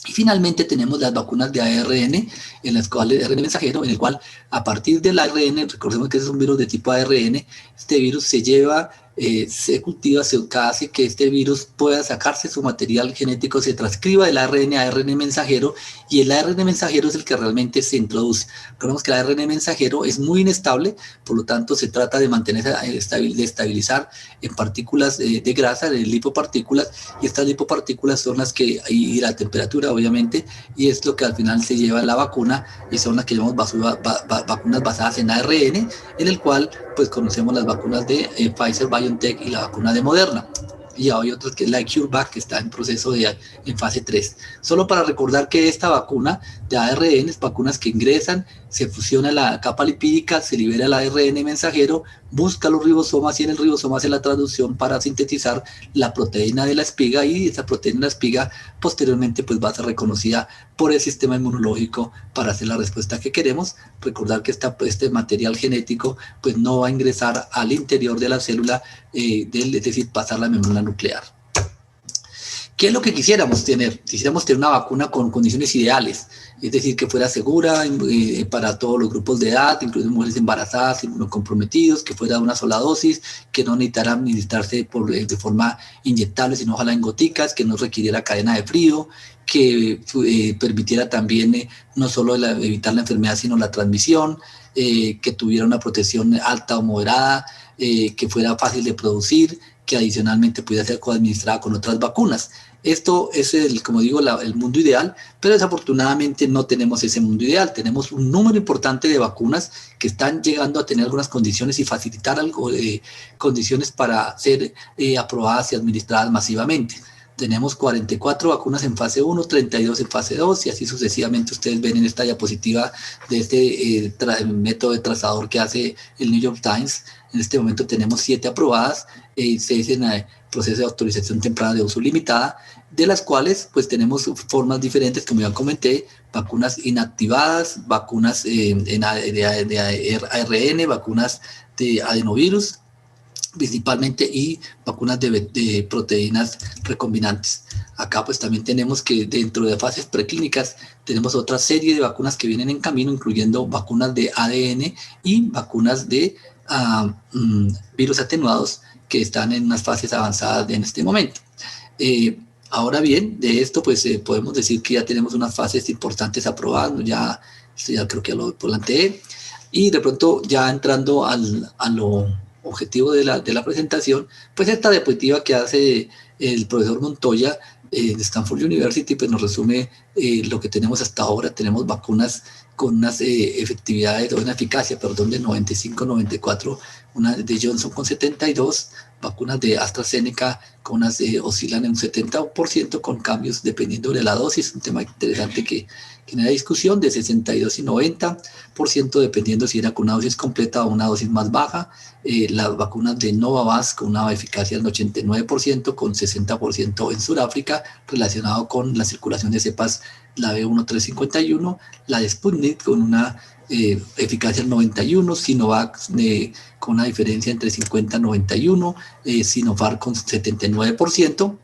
Y finalmente tenemos las vacunas de ARN, en las cuales ARN mensajero, en el cual a partir del ARN, recordemos que es un virus de tipo ARN, este virus se lleva se cultiva, se hace que este virus pueda sacarse su material genético, se transcriba del ARN a ARN mensajero, y el ARN mensajero es el que realmente se introduce. Recordemos que el ARN mensajero es muy inestable, por lo tanto se trata de mantener, de estabilizar en partículas de grasa, de lipopartículas, y estas lipopartículas son las que, y la temperatura obviamente, y es lo que al final se lleva la vacuna, y son las que llamamos vacunas basadas en ARN, en el cual pues conocemos las vacunas de Pfizer, BioNTech y la vacuna de Moderna. Y hay otras que es la CureVac, que está en proceso en fase 3. Solo para recordar que esta vacuna de ARN es vacunas que ingresan, se fusiona la capa lipídica, se libera el ARN mensajero, busca los ribosomas, y en el ribosoma hace la traducción para sintetizar la proteína de la espiga, y esa proteína de la espiga posteriormente pues va a ser reconocida por el sistema inmunológico para hacer la respuesta que queremos. Recordar que este material genético pues no va a ingresar al interior de la célula, es decir, pasar la membrana nuclear. ¿Qué es lo que quisiéramos tener? Quisiéramos tener una vacuna con condiciones ideales, es decir, que fuera segura para todos los grupos de edad, incluso mujeres embarazadas, inmunocomprometidos, que fuera una sola dosis, que no necesitara administrarse de forma inyectable, sino ojalá en goticas, que no requiriera cadena de frío, que permitiera también no solo evitar la enfermedad, sino la transmisión, que tuviera una protección alta o moderada, que fuera fácil de producir, que adicionalmente pudiera ser coadministrada con otras vacunas. Esto es, como digo, el mundo ideal, pero desafortunadamente no tenemos ese mundo ideal. Tenemos un número importante de vacunas que están llegando a tener algunas condiciones y facilitar condiciones para ser aprobadas y administradas masivamente. Tenemos 44 vacunas en fase 1, 32 en fase 2, y así sucesivamente. Ustedes ven en esta diapositiva de este método de trazador que hace el New York Times. En este momento tenemos 7 aprobadas, 6 en el proceso de autorización temprana de uso limitada, de las cuales pues tenemos formas diferentes, como ya comenté: vacunas inactivadas, vacunas de ARN, vacunas de adenovirus principalmente, y vacunas de proteínas recombinantes. Acá pues también tenemos que dentro de fases preclínicas tenemos otra serie de vacunas que vienen en camino, incluyendo vacunas de ADN y vacunas de virus atenuados, que están en unas fases avanzadas en este momento. Ahora bien, de esto pues podemos decir que ya tenemos unas fases importantes aprobadas, ya creo que ya lo planteé, y de pronto ya entrando a lo objetivo de la presentación, pues esta diapositiva que hace el profesor Montoya de Stanford University pues nos resume lo que tenemos hasta ahora. Tenemos vacunas con unas efectividades, o una eficacia, perdón, de 95-94, una de Johnson con 72, vacunas de AstraZeneca con unas oscilan en un 70%, con cambios dependiendo de la dosis, un tema interesante que genera discusión, de 62 y 90%, dependiendo si era con una dosis completa o una dosis más baja. Las vacunas de Novavax con una eficacia del 89%, con 60% en Sudáfrica, relacionado con la circulación de cepas, la B1351, la de Sputnik con una eficacia del 91%, Sinovac con una diferencia entre 50 y 91%, Sinopharm con 79%,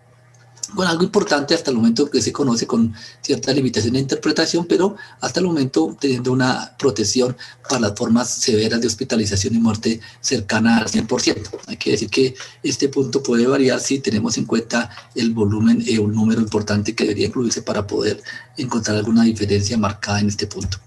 con algo importante hasta el momento que se conoce, con cierta limitación de interpretación, pero hasta el momento teniendo una protección para las formas severas de hospitalización y muerte cercana al 100%. Hay que decir que este punto puede variar si tenemos en cuenta el volumen, un número importante que debería incluirse para poder encontrar alguna diferencia marcada en este punto.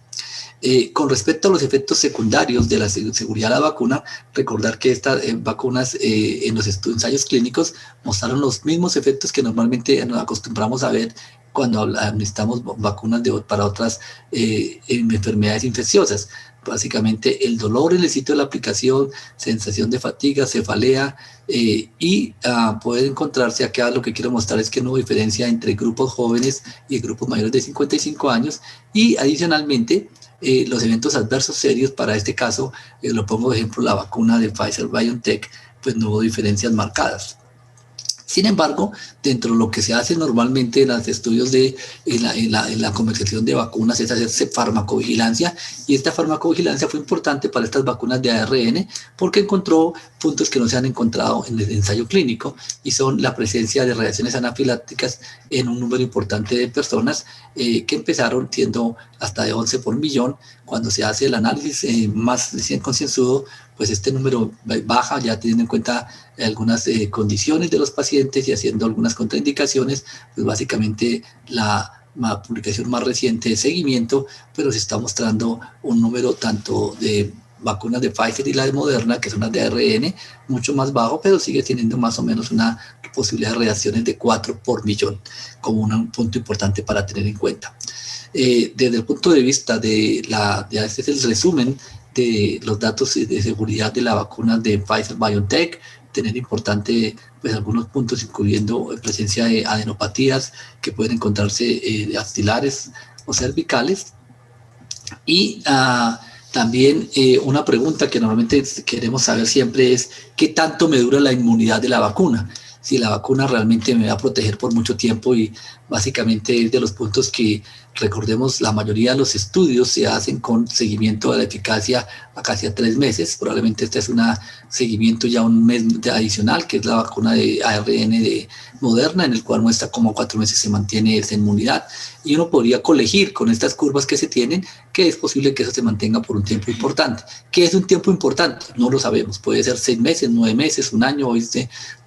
Con respecto a los efectos secundarios de la seguridad de la vacuna, recordar que estas vacunas en los ensayos clínicos mostraron los mismos efectos que normalmente nos acostumbramos a ver cuando administramos vacunas para otras enfermedades infecciosas. Básicamente el dolor en el sitio de la aplicación, sensación de fatiga, cefalea, y puede encontrarse acá. Lo que quiero mostrar es que no hubo diferencia entre grupos jóvenes y grupos mayores de 55 años, y adicionalmente los eventos adversos serios, para este caso, lo pongo de ejemplo la vacuna de Pfizer BioNTech, pues no hubo diferencias marcadas. Sin embargo, dentro de lo que se hace normalmente en los estudios en la comercialización de vacunas es hacerse farmacovigilancia, y esta farmacovigilancia fue importante para estas vacunas de ARN porque encontró puntos que no se han encontrado en el ensayo clínico, y son la presencia de reacciones anafilácticas en un número importante de personas que empezaron siendo hasta de 11 por millón. Cuando se hace el análisis más concienzudo, pues este número baja, ya teniendo en cuenta algunas condiciones de los pacientes y haciendo algunas contraindicaciones, pues básicamente la publicación más reciente de seguimiento, pero se está mostrando un número tanto de vacunas de Pfizer y la de Moderna, que son las de ARN, mucho más bajo, pero sigue teniendo más o menos una posibilidad de reacciones de 4 por millón, como un punto importante para tener en cuenta. Desde el punto de vista este es el resumen de los datos de seguridad de la vacuna de Pfizer-BioNTech, tener importante pues algunos puntos incluyendo presencia de adenopatías que pueden encontrarse axilares o cervicales y también una pregunta que normalmente queremos saber siempre es ¿qué tanto me dura la inmunidad de la vacuna? Si la vacuna realmente me va a proteger por mucho tiempo y básicamente es de los puntos que recordemos la mayoría de los estudios se hacen con seguimiento de la eficacia a casi 3 meses, probablemente este es un seguimiento ya un mes adicional que es la vacuna de ARN de Moderna en el cual muestra como 4 meses se mantiene esa inmunidad y uno podría colegir con estas curvas que se tienen que es posible que eso se mantenga por un tiempo importante. ¿Qué es un tiempo importante? No lo sabemos, puede ser 6 meses, 9 meses, un año. Hoy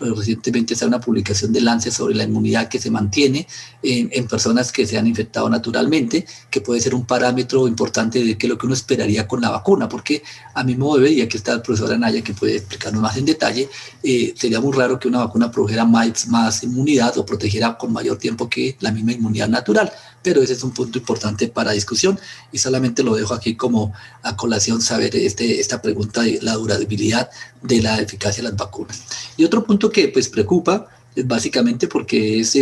recientemente está una publicación de Lancet sobre la inmunidad que se mantiene en personas que se han infectado naturalmente, que puede ser un parámetro importante de qué es lo que uno esperaría con la vacuna, porque a mi modo de ver, y aquí está el profesor Anaya que puede explicarnos más en detalle, sería muy raro que una vacuna produjera más inmunidad o protegiera con mayor tiempo que la misma inmunidad natural, pero ese es un punto importante para discusión y solamente lo dejo aquí como a colación saber esta pregunta de la durabilidad de la eficacia de las vacunas. Y otro punto que pues preocupa es básicamente porque es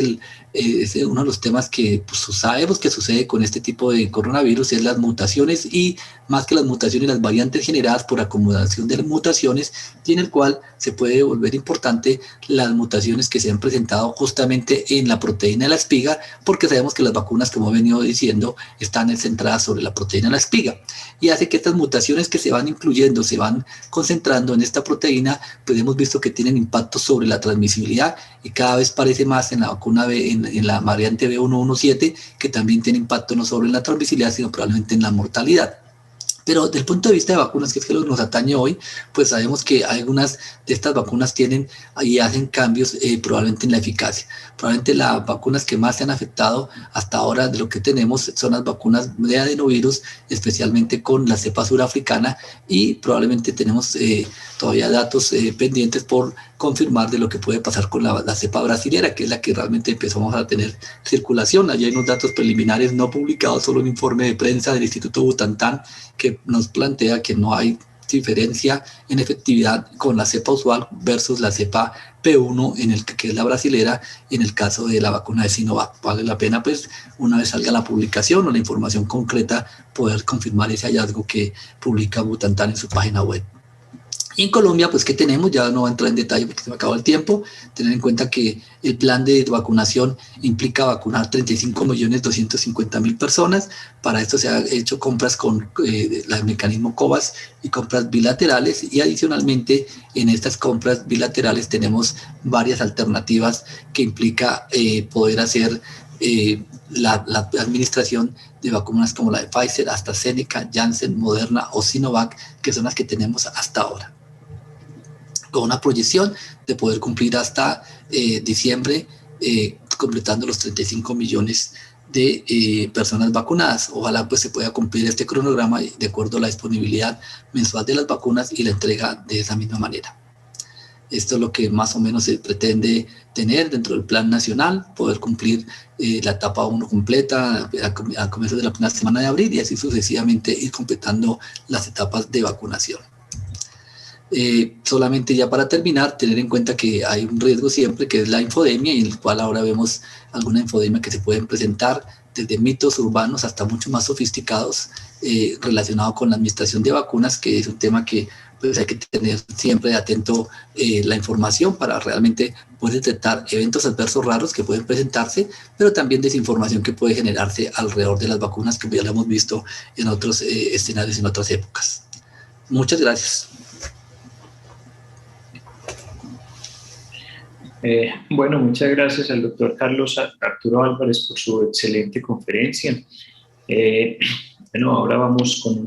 uno de los temas que pues, sabemos que sucede con este tipo de coronavirus, es las mutaciones y más que las mutaciones, las variantes generadas por acomodación de las mutaciones y en el cual se puede volver importante las mutaciones que se han presentado justamente en la proteína de la espiga, porque sabemos que las vacunas, como he venido diciendo, están centradas sobre la proteína de la espiga y hace que estas mutaciones que se van incluyendo, se van concentrando en esta proteína, pues hemos visto que tienen impacto sobre la transmisibilidad y cada vez parece más en la vacuna en la variante B117 que también tiene impacto no solo en la transmisibilidad sino probablemente en la mortalidad. Pero desde el punto de vista de vacunas, que es que nos atañe hoy, pues sabemos que algunas de estas vacunas tienen y hacen cambios probablemente en la eficacia. Probablemente las vacunas que más se han afectado hasta ahora de lo que tenemos son las vacunas de adenovirus, especialmente con la cepa surafricana y probablemente tenemos todavía datos pendientes por confirmar de lo que puede pasar con la cepa brasilera, que es la que realmente empezamos a tener circulación. Allí hay unos datos preliminares no publicados, solo un informe de prensa del Instituto Butantan que nos plantea que no hay diferencia en efectividad con la cepa usual versus la cepa P1 que es la brasilera en el caso de la vacuna de Sinovac. Vale la pena pues una vez salga la publicación o la información concreta poder confirmar ese hallazgo que publica Butantan en su página web. Y en Colombia, pues, ¿qué tenemos? Ya no voy a entrar en detalle porque se me acabó el tiempo. Tener en cuenta que el plan de vacunación implica vacunar 35.250.000 personas. Para esto se han hecho compras con el mecanismo COVAX y compras bilaterales. Y adicionalmente, en estas compras bilaterales tenemos varias alternativas que implica poder hacer la administración de vacunas como la de Pfizer, AstraZeneca, Janssen, Moderna o Sinovac, que son las que tenemos hasta ahora, con una proyección de poder cumplir hasta diciembre, completando los 35 millones de personas vacunadas. Ojalá pues se pueda cumplir este cronograma de acuerdo a la disponibilidad mensual de las vacunas y la entrega de esa misma manera. Esto es lo que más o menos se pretende tener dentro del plan nacional, poder cumplir la etapa 1 completa a comienzos de la primera semana de abril y así sucesivamente ir completando las etapas de vacunación. Solamente ya para terminar, tener en cuenta que hay un riesgo siempre que es la infodemia, y en el cual ahora vemos alguna infodemia que se pueden presentar desde mitos urbanos hasta mucho más sofisticados relacionados con la administración de vacunas, que es un tema que pues hay que tener siempre atento la información para realmente poder detectar eventos adversos raros que pueden presentarse, pero también desinformación que puede generarse alrededor de las vacunas, que ya lo hemos visto en otros escenarios en otras épocas. Muchas gracias. Bueno, muchas gracias al doctor Carlos Arturo Álvarez por su excelente conferencia. Bueno, ahora vamos con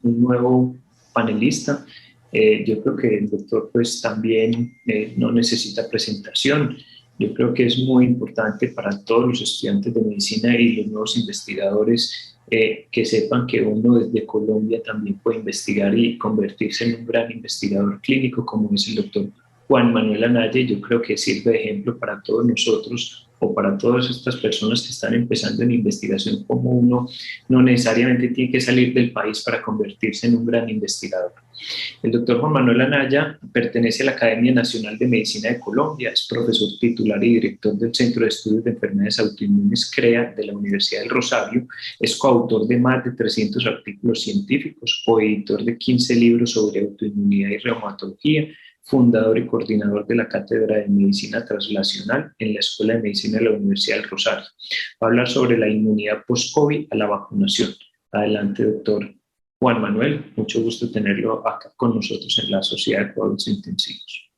un nuevo panelista. Yo creo que el doctor pues también no necesita presentación. Yo creo que es muy importante para todos los estudiantes de medicina y los nuevos investigadores que sepan que uno desde Colombia también puede investigar y convertirse en un gran investigador clínico como es el doctor Juan Manuel Anaya. Yo creo que sirve de ejemplo para todos nosotros o para todas estas personas que están empezando en investigación, como uno no necesariamente tiene que salir del país para convertirse en un gran investigador. El doctor Juan Manuel Anaya pertenece a la Academia Nacional de Medicina de Colombia, es profesor titular y director del Centro de Estudios de Enfermedades Autoinmunes CREA de la Universidad del Rosario, es coautor de más de 300 artículos científicos, coeditor de 15 libros sobre autoinmunidad y reumatología, fundador y coordinador de la Cátedra de Medicina Translacional en la Escuela de Medicina de la Universidad del Rosario. Va a hablar sobre la inmunidad post-COVID a la vacunación. Adelante, doctor Juan Manuel, mucho gusto tenerlo acá con nosotros en la Sociedad de Cuidados Intensivos.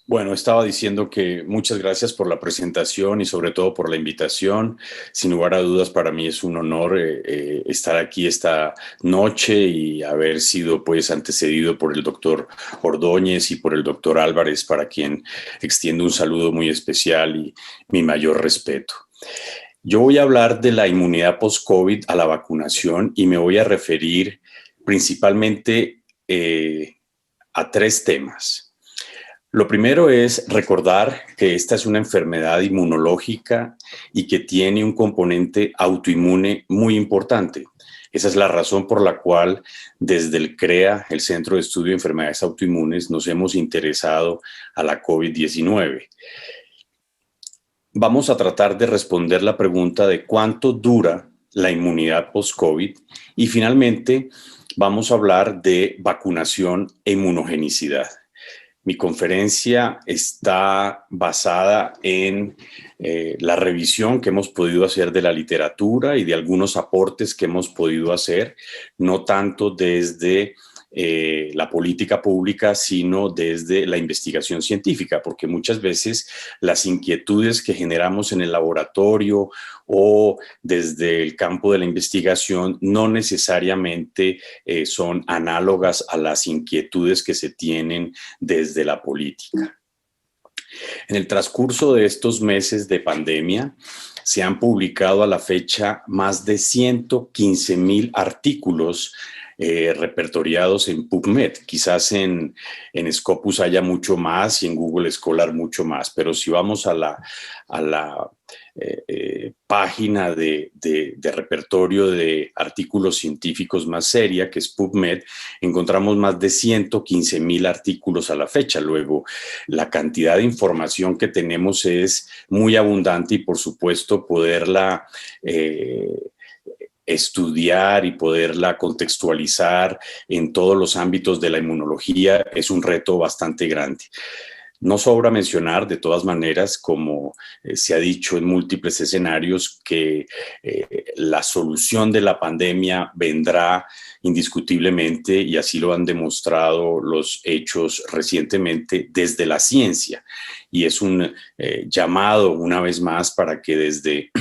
Bueno, estaba diciendo que muchas gracias por la presentación y sobre todo por la invitación. Sin lugar a dudas, para mí es un honor estar aquí esta noche y haber sido pues antecedido por el doctor Ordóñez y por el doctor Álvarez, para quien extiendo un saludo muy especial y mi mayor respeto. Yo voy a hablar de la inmunidad post-COVID a la vacunación y me voy a referir principalmente a tres temas. Lo primero es recordar que esta es una enfermedad inmunológica y que tiene un componente autoinmune muy importante. Esa es la razón por la cual desde el CREA, el Centro de Estudio de Enfermedades Autoinmunes, nos hemos interesado a la COVID-19. Vamos a tratar de responder la pregunta de cuánto dura la inmunidad post-COVID y finalmente vamos a hablar de vacunación e inmunogenicidad. Mi conferencia está basada en la revisión que hemos podido hacer de la literatura y de algunos aportes que hemos podido hacer, no tanto desde la política pública, sino desde la investigación científica, porque muchas veces las inquietudes que generamos en el laboratorio o desde el campo de la investigación no necesariamente son análogas a las inquietudes que se tienen desde la política. En el transcurso de estos meses de pandemia, se han publicado a la fecha más de 115,000 artículos repertoriados en PubMed. Quizás en Scopus haya mucho más y en Google Scholar mucho más, pero si vamos a la página de repertorio de artículos científicos más seria, que es PubMed, encontramos más de 115,000 artículos a la fecha. Luego, la cantidad de información que tenemos es muy abundante y, por supuesto, poderla estudiar y poderla contextualizar en todos los ámbitos de la inmunología es un reto bastante grande. No sobra mencionar, de todas maneras, como se ha dicho en múltiples escenarios, que la solución de la pandemia vendrá indiscutiblemente, y así lo han demostrado los hechos recientemente, desde la ciencia. Y es un llamado, una vez más, para que desde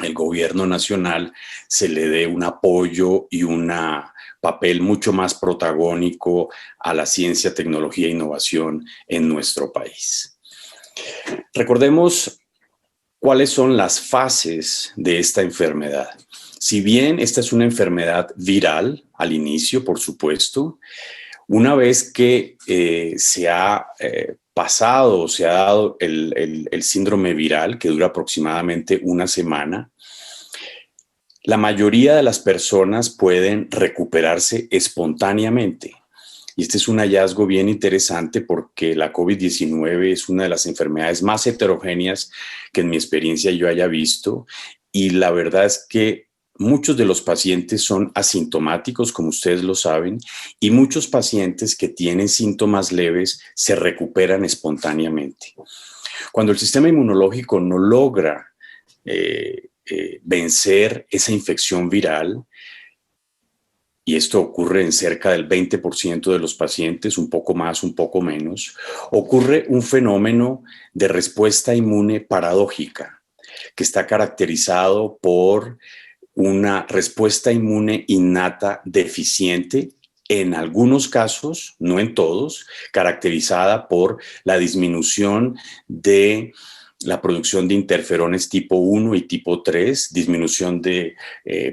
el gobierno nacional se le dé un apoyo y un papel mucho más protagónico a la ciencia, tecnología e innovación en nuestro país. Recordemos cuáles son las fases de esta enfermedad. Si bien esta es una enfermedad viral al inicio, por supuesto, una vez que se ha pasado o se ha dado el síndrome viral, que dura aproximadamente una semana, la mayoría de las personas pueden recuperarse espontáneamente. Y este es un hallazgo bien interesante porque la COVID-19 es una de las enfermedades más heterogéneas que en mi experiencia yo haya visto. Y la verdad es que muchos de los pacientes son asintomáticos, como ustedes lo saben, y muchos pacientes que tienen síntomas leves se recuperan espontáneamente. Cuando el sistema inmunológico no logra vencer esa infección viral, y esto ocurre en cerca del 20% de los pacientes, un poco más, un poco menos, ocurre un fenómeno de respuesta inmune paradójica, que está caracterizado por una respuesta inmune innata deficiente en algunos casos, no en todos, caracterizada por la disminución de la producción de interferones tipo 1 y tipo 3, disminución de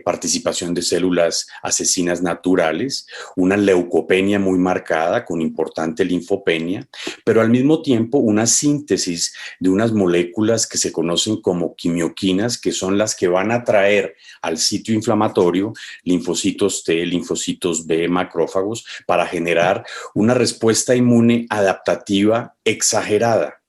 participación de células asesinas naturales, una leucopenia muy marcada con importante linfopenia, pero al mismo tiempo una síntesis de unas moléculas que se conocen como quimioquinas, que son las que van a atraer al sitio inflamatorio linfocitos T, linfocitos B, macrófagos, para generar una respuesta inmune adaptativa exagerada,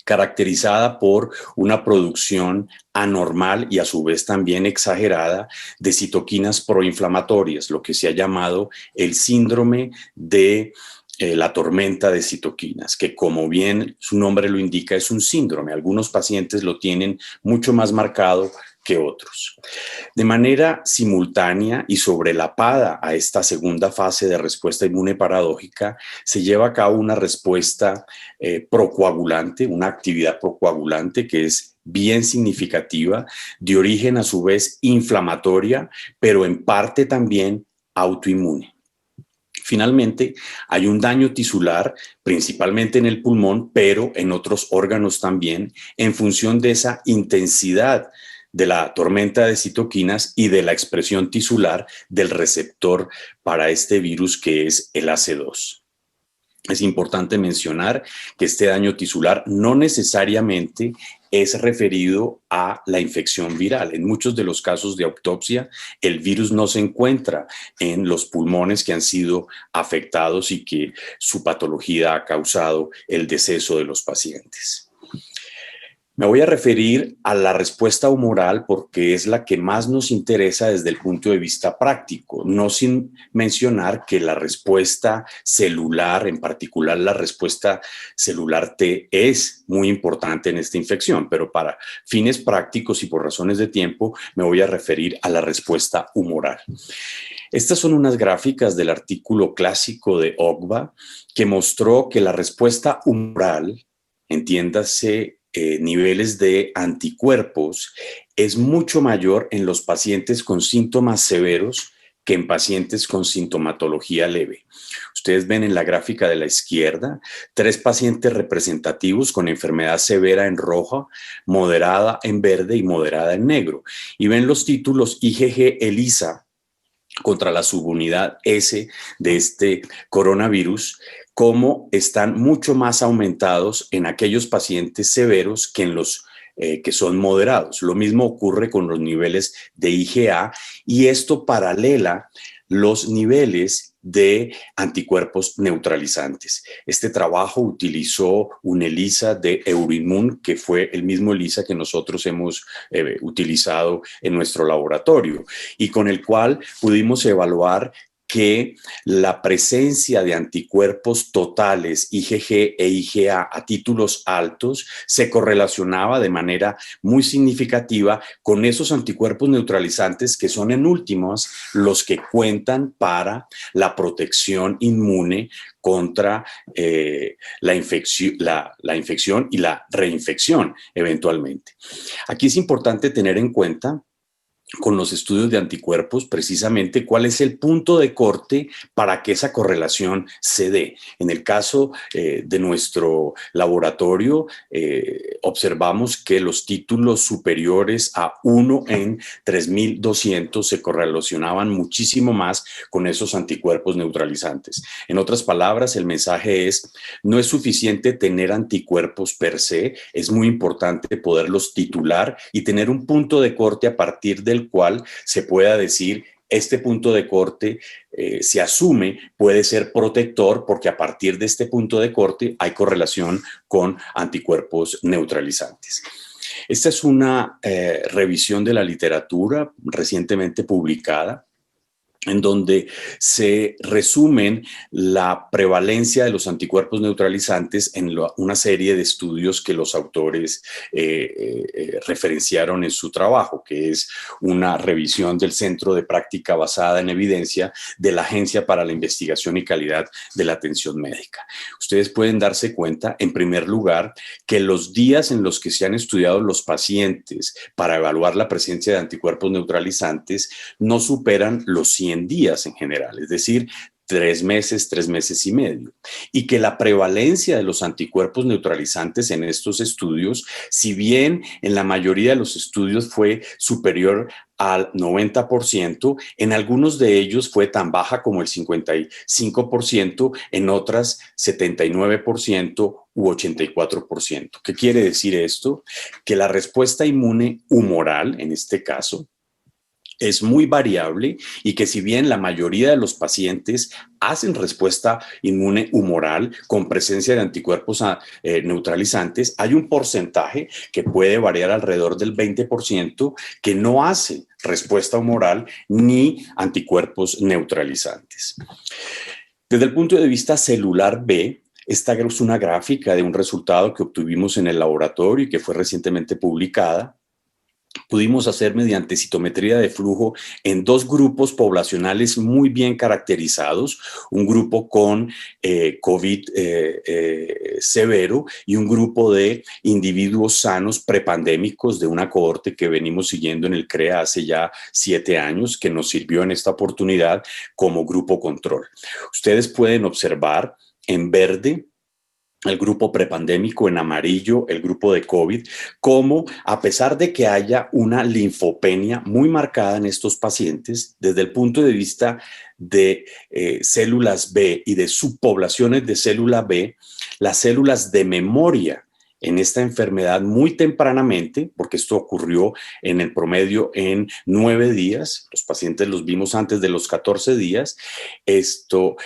caracterizada por una producción anormal y a su vez también exagerada de citoquinas proinflamatorias, lo que se ha llamado el síndrome de la tormenta de citoquinas, que como bien su nombre lo indica, es un síndrome. Algunos pacientes lo tienen mucho más marcado que otros. De manera simultánea y sobrelapada a esta segunda fase de respuesta inmune paradójica, se lleva a cabo una respuesta procoagulante, una actividad procoagulante que es bien significativa, de origen a su vez inflamatoria, pero en parte también autoinmune. Finalmente, hay un daño tisular, principalmente en el pulmón, pero en otros órganos también, en función de esa intensidad de la tormenta de citoquinas y de la expresión tisular del receptor para este virus que es el AC2. Es importante mencionar que este daño tisular no necesariamente es referido a la infección viral. En muchos de los casos de autopsia, el virus no se encuentra en los pulmones que han sido afectados y que su patología ha causado el deceso de los pacientes. Me voy a referir a la respuesta humoral porque es la que más nos interesa desde el punto de vista práctico, no sin mencionar que la respuesta celular, en particular la respuesta celular T, es muy importante en esta infección, pero para fines prácticos y por razones de tiempo me voy a referir a la respuesta humoral. Estas son unas gráficas del artículo clásico de Ogba que mostró que la respuesta humoral, entiéndase, niveles de anticuerpos, es mucho mayor en los pacientes con síntomas severos que en pacientes con sintomatología leve. Ustedes ven en la gráfica de la izquierda 3 pacientes representativos con enfermedad severa en rojo, moderada en verde y moderada en negro. Y ven los títulos IgG ELISA contra la subunidad S de este coronavirus, cómo están mucho más aumentados en aquellos pacientes severos que en los que son moderados. Lo mismo ocurre con los niveles de IgA y esto paralela los niveles de anticuerpos neutralizantes. Este trabajo utilizó un ELISA de Euroimmun, que fue el mismo ELISA que nosotros hemos utilizado en nuestro laboratorio y con el cual pudimos evaluar que la presencia de anticuerpos totales IgG e IgA a títulos altos se correlacionaba de manera muy significativa con esos anticuerpos neutralizantes que son en últimas los que cuentan para la protección inmune contra la infección y la reinfección eventualmente. Aquí es importante tener en cuenta con los estudios de anticuerpos, precisamente cuál es el punto de corte para que esa correlación se dé. En el caso de nuestro laboratorio, observamos que los títulos superiores a 1 en 3.200 se correlacionaban muchísimo más con esos anticuerpos neutralizantes. En otras palabras, el mensaje es, no es suficiente tener anticuerpos per se, es muy importante poderlos titular y tener un punto de corte a partir del cual se pueda decir este punto de corte se asume puede ser protector porque a partir de este punto de corte hay correlación con anticuerpos neutralizantes. Esta es una revisión de la literatura recientemente publicada en donde se resumen la prevalencia de los anticuerpos neutralizantes en una serie de estudios que los autores referenciaron en su trabajo, que es una revisión del Centro de Práctica Basada en Evidencia de la Agencia para la Investigación y Calidad de la Atención Médica. Ustedes pueden darse cuenta, en primer lugar, que los días en los que se han estudiado los pacientes para evaluar la presencia de anticuerpos neutralizantes no superan los 100 100 días en general, es decir, 3 meses, 3 meses y medio, y que la prevalencia de los anticuerpos neutralizantes en estos estudios, si bien en la mayoría de los estudios fue superior al 90%, en algunos de ellos fue tan baja como el 55%, en otras 79% u 84%. ¿Qué quiere decir esto? Que la respuesta inmune humoral, en este caso, es muy variable y que si bien la mayoría de los pacientes hacen respuesta inmune humoral con presencia de anticuerpos neutralizantes, hay un porcentaje que puede variar alrededor del 20% que no hace respuesta humoral ni anticuerpos neutralizantes. Desde el punto de vista celular B, esta es una gráfica de un resultado que obtuvimos en el laboratorio y que fue recientemente publicada. Pudimos hacer mediante citometría de flujo en 2 grupos poblacionales muy bien caracterizados, un grupo con COVID severo y un grupo de individuos sanos prepandémicos de una cohorte que venimos siguiendo en el CREA hace ya 7 años, que nos sirvió en esta oportunidad como grupo control. Ustedes pueden observar en verde el grupo prepandémico, en amarillo el grupo de COVID, como a pesar de que haya una linfopenia muy marcada en estos pacientes, desde el punto de vista de células B y de subpoblaciones de célula B, las células de memoria en esta enfermedad muy tempranamente, porque esto ocurrió en el promedio en 9 días, los pacientes los vimos antes de los 14 días,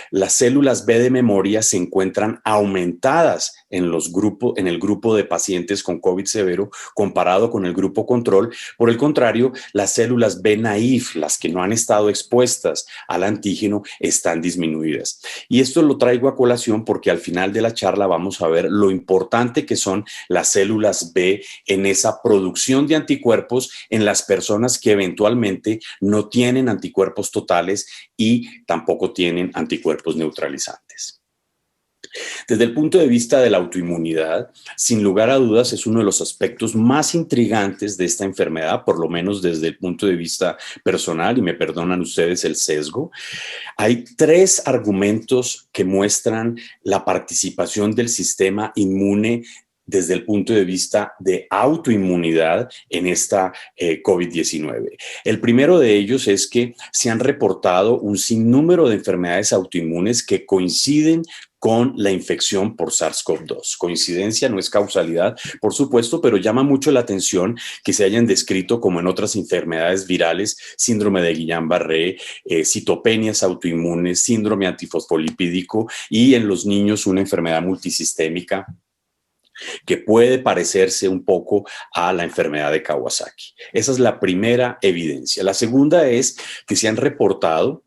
las células B de memoria se encuentran aumentadas en el grupo de pacientes con COVID severo comparado con el grupo control. Por el contrario, las células B naïf, las que no han estado expuestas al antígeno, están disminuidas. Y esto lo traigo a colación porque al final de la charla vamos a ver lo importante que son las células B en esa producción de anticuerpos en las personas que eventualmente no tienen anticuerpos totales y tampoco tienen anticuerpos neutralizantes. Desde el punto de vista de la autoinmunidad, sin lugar a dudas es uno de los aspectos más intrigantes de esta enfermedad, por lo menos desde el punto de vista personal, y me perdonan ustedes el sesgo. Hay 3 argumentos que muestran la participación del sistema inmune desde el punto de vista de autoinmunidad en esta COVID-19. El primero de ellos es que se han reportado un sinnúmero de enfermedades autoinmunes que coinciden con la infección por SARS-CoV-2. Coincidencia, no es causalidad, por supuesto, pero llama mucho la atención que se hayan descrito, como en otras enfermedades virales, síndrome de Guillain-Barré, citopenias autoinmunes, síndrome antifosfolipídico y en los niños una enfermedad multisistémica que puede parecerse un poco a la enfermedad de Kawasaki. Esa es la primera evidencia. La segunda es que se han reportado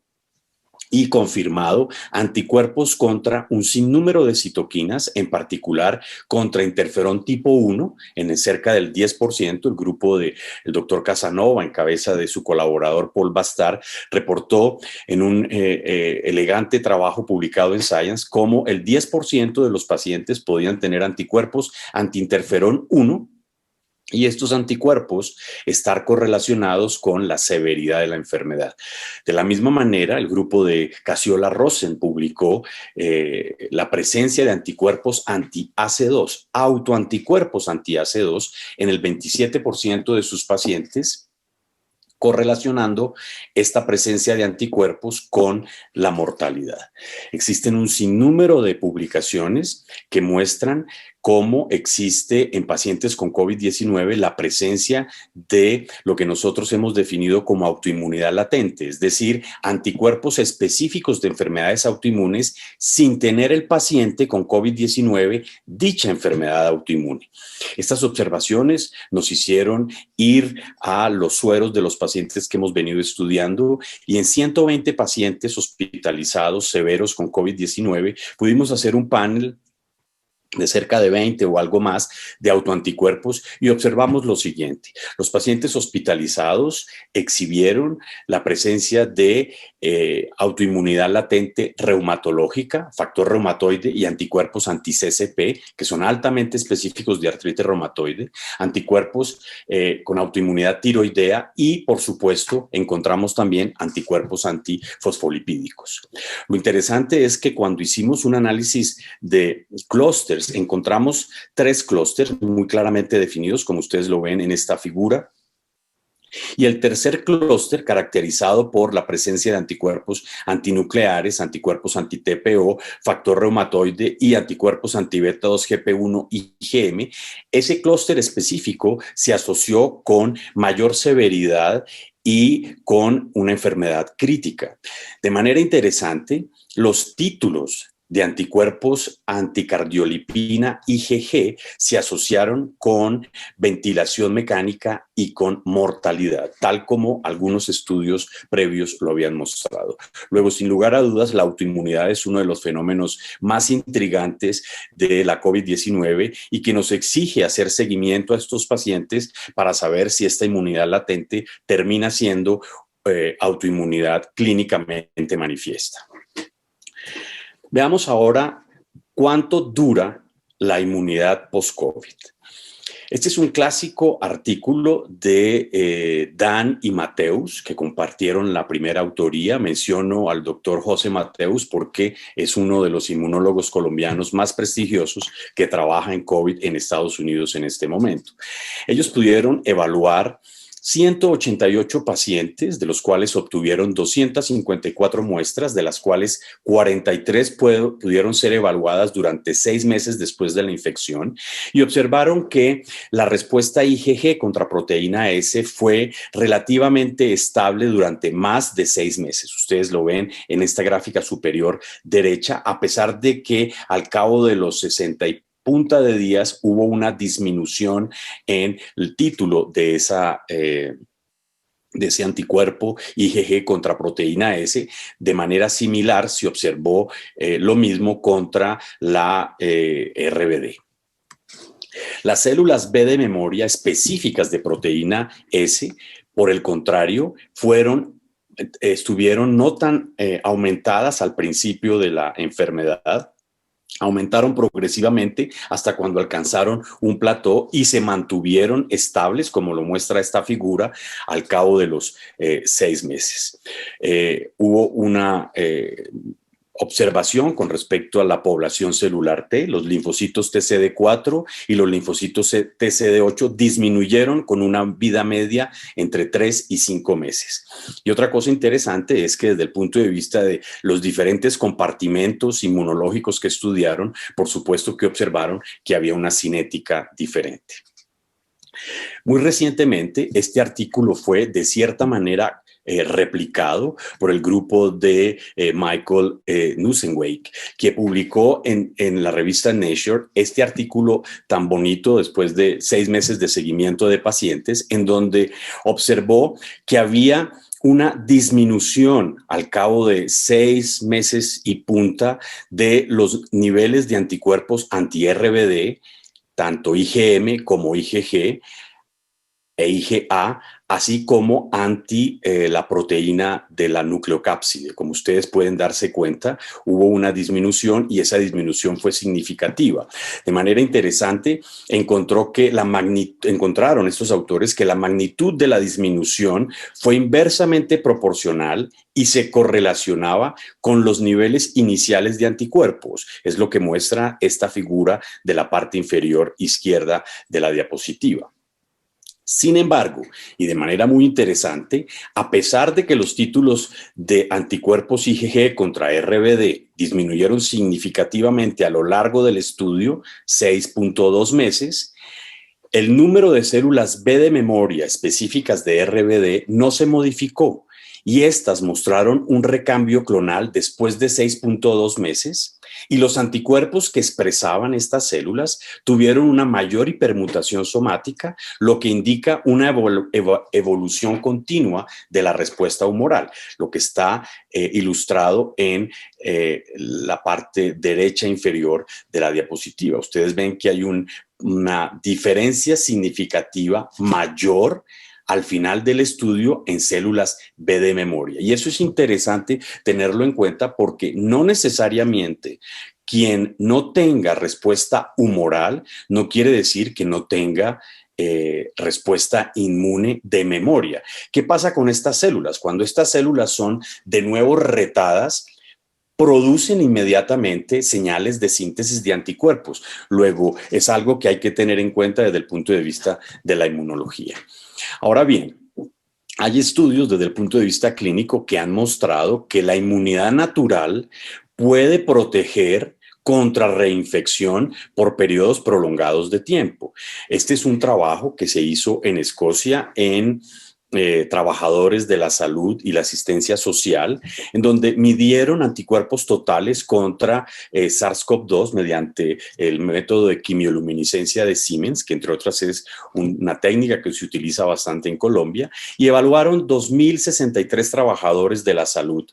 y confirmado anticuerpos contra un sinnúmero de citoquinas, en particular contra interferón tipo 1, en cerca del 10%. El grupo del doctor Casanova, en cabeza de su colaborador Paul Bastard, reportó en un elegante trabajo publicado en Science cómo el 10% de los pacientes podían tener anticuerpos antiinterferón 1, y estos anticuerpos estar correlacionados con la severidad de la enfermedad. De la misma manera, el grupo de Casiola-Rosen publicó la presencia de anticuerpos anti-AC2, autoanticuerpos anti-AC2 en el 27% de sus pacientes, correlacionando esta presencia de anticuerpos con la mortalidad. Existen un sinnúmero de publicaciones que muestran cómo existe en pacientes con COVID-19 la presencia de lo que nosotros hemos definido como autoinmunidad latente, es decir, anticuerpos específicos de enfermedades autoinmunes sin tener el paciente con COVID-19 dicha enfermedad autoinmune. Estas observaciones nos hicieron ir a los sueros de los pacientes que hemos venido estudiando y en 120 pacientes hospitalizados severos con COVID-19 pudimos hacer un panel de cerca de 20 o algo más de autoanticuerpos y observamos lo siguiente. Los pacientes hospitalizados exhibieron la presencia de autoinmunidad latente reumatológica, factor reumatoide y anticuerpos anti-CCP, que son altamente específicos de artritis reumatoide, anticuerpos con autoinmunidad tiroidea y, por supuesto, encontramos también anticuerpos antifosfolipídicos. Lo interesante es que cuando hicimos un análisis de clústeres, encontramos 3 clústeres muy claramente definidos, como ustedes lo ven en esta figura. Y el tercer clúster, caracterizado por la presencia de anticuerpos antinucleares, anticuerpos anti-TPO, factor reumatoide y anticuerpos anti-beta-2-GP1 y IgM, ese clúster específico se asoció con mayor severidad y con una enfermedad crítica. De manera interesante, los títulos de anticuerpos anticardiolipina IgG se asociaron con ventilación mecánica y con mortalidad, tal como algunos estudios previos lo habían mostrado. Luego, sin lugar a dudas, la autoinmunidad es uno de los fenómenos más intrigantes de la COVID-19 y que nos exige hacer seguimiento a estos pacientes para saber si esta inmunidad latente termina siendo autoinmunidad clínicamente manifiesta. Veamos ahora cuánto dura la inmunidad post-COVID. Este es un clásico artículo de Dan y Mateus, que compartieron la primera autoría. Menciono al doctor José Mateus porque es uno de los inmunólogos colombianos más prestigiosos que trabaja en COVID en Estados Unidos en este momento. Ellos pudieron evaluar 188 pacientes, de los cuales obtuvieron 254 muestras, de las cuales 43 pudieron ser evaluadas durante 6 meses después de la infección, y observaron que la respuesta IgG contra proteína S fue relativamente estable durante más de 6 meses. Ustedes lo ven en esta gráfica superior derecha, a pesar de que al cabo de los 60 y punta de días hubo una disminución en el título de ese anticuerpo IgG contra proteína S. De manera similar se observó lo mismo contra la RBD. Las células B de memoria específicas de proteína S, por el contrario, estuvieron no tan aumentadas al principio de la enfermedad. Aumentaron progresivamente hasta cuando alcanzaron un plató y se mantuvieron estables, como lo muestra esta figura, al cabo de los 6 meses. Hubo una observación con respecto a la población celular T. Los linfocitos TCD4 y los linfocitos TCD8 disminuyeron con una vida media entre 3 y 5 meses. Y otra cosa interesante es que desde el punto de vista de los diferentes compartimentos inmunológicos que estudiaron, por supuesto que observaron que había una cinética diferente. Muy recientemente, este artículo fue de cierta manera replicado por el grupo de Michael Nusenwijk, que publicó en la revista Nature este artículo tan bonito después de 6 meses de seguimiento de pacientes, en donde observó que había una disminución al cabo de 6 meses y punta de los niveles de anticuerpos anti-RBD, tanto IgM como IgG e IgA, así como la proteína de la nucleocápside. Como ustedes pueden darse cuenta, hubo una disminución y esa disminución fue significativa. De manera interesante, encontraron estos autores que la magnitud de la disminución fue inversamente proporcional y se correlacionaba con los niveles iniciales de anticuerpos. Es lo que muestra esta figura de la parte inferior izquierda de la diapositiva. Sin embargo, y de manera muy interesante, a pesar de que los títulos de anticuerpos IgG contra RBD disminuyeron significativamente a lo largo del estudio, 6.2 meses, el número de células B de memoria específicas de RBD no se modificó y estas mostraron un recambio clonal después de 6.2 meses, y los anticuerpos que expresaban estas células tuvieron una mayor hipermutación somática, lo que indica una evolución continua de la respuesta humoral, lo que está ilustrado en la parte derecha inferior de la diapositiva. Ustedes ven que hay una diferencia significativa mayor al final del estudio en células B de memoria. Y eso es interesante tenerlo en cuenta porque no necesariamente quien no tenga respuesta humoral no quiere decir que no tenga respuesta inmune de memoria. ¿Qué pasa con estas células? Cuando estas células son de nuevo retadas, producen inmediatamente señales de síntesis de anticuerpos. Luego, es algo que hay que tener en cuenta desde el punto de vista de la inmunología. Ahora bien, hay estudios desde el punto de vista clínico que han mostrado que la inmunidad natural puede proteger contra reinfección por periodos prolongados de tiempo. Este es un trabajo que se hizo en Escocia en trabajadores de la salud y la asistencia social, en donde midieron anticuerpos totales contra SARS-CoV-2 mediante el método de quimioluminiscencia de Siemens, que entre otras es una técnica que se utiliza bastante en Colombia, y evaluaron 2.063 trabajadores de la salud,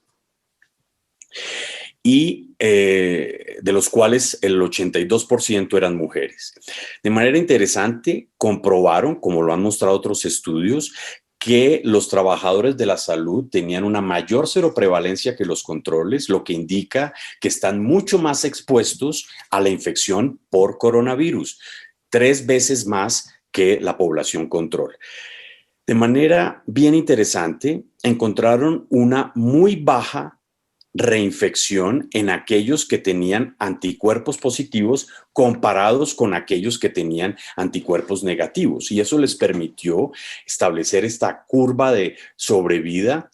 y de los cuales el 82% eran mujeres. De manera interesante, comprobaron, como lo han mostrado otros estudios, que los trabajadores de la salud tenían una mayor seroprevalencia que los controles, lo que indica que están mucho más expuestos a la infección por coronavirus, 3 veces más que la población control. De manera bien interesante, encontraron una muy baja reinfección en aquellos que tenían anticuerpos positivos comparados con aquellos que tenían anticuerpos negativos. Y eso les permitió establecer esta curva de sobrevida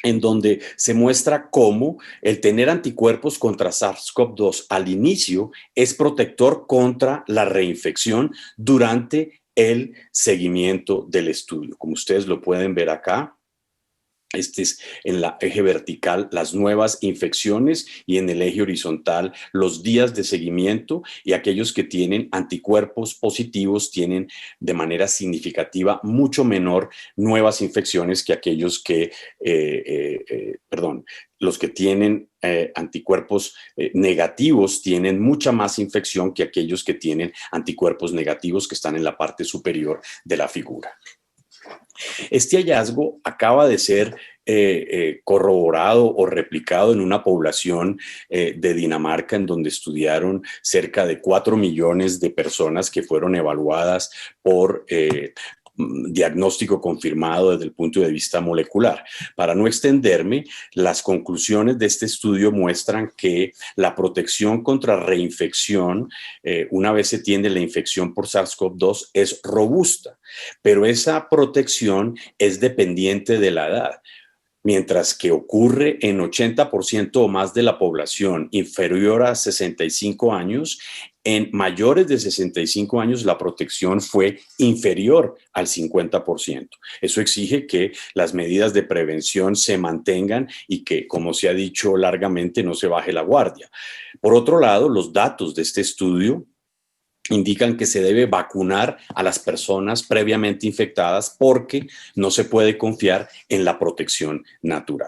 en donde se muestra cómo el tener anticuerpos contra SARS-CoV-2 al inicio es protector contra la reinfección durante el seguimiento del estudio. Como ustedes lo pueden ver acá, este es en la eje vertical las nuevas infecciones y en el eje horizontal los días de seguimiento, y aquellos que tienen anticuerpos positivos tienen de manera significativa mucho menor nuevas infecciones que aquellos que, los que tienen anticuerpos negativos tienen mucha más infección que aquellos que tienen anticuerpos negativos, que están en la parte superior de la figura. Este hallazgo acaba de ser corroborado o replicado en una población de Dinamarca, en donde estudiaron cerca de 4 millones de personas que fueron evaluadas por diagnóstico confirmado desde el punto de vista molecular. Para no extenderme, las conclusiones de este estudio muestran que la protección contra reinfección, una vez se tiene la infección por SARS-CoV-2, es robusta, pero esa protección es dependiente de la edad. Mientras que ocurre en 80% o más de la población inferior a 65 años, en mayores de 65 años la protección fue inferior al 50%. Eso exige que las medidas de prevención se mantengan y que, como se ha dicho largamente, no se baje la guardia. Por otro lado, los datos de este estudio indican que se debe vacunar a las personas previamente infectadas porque no se puede confiar en la protección natural.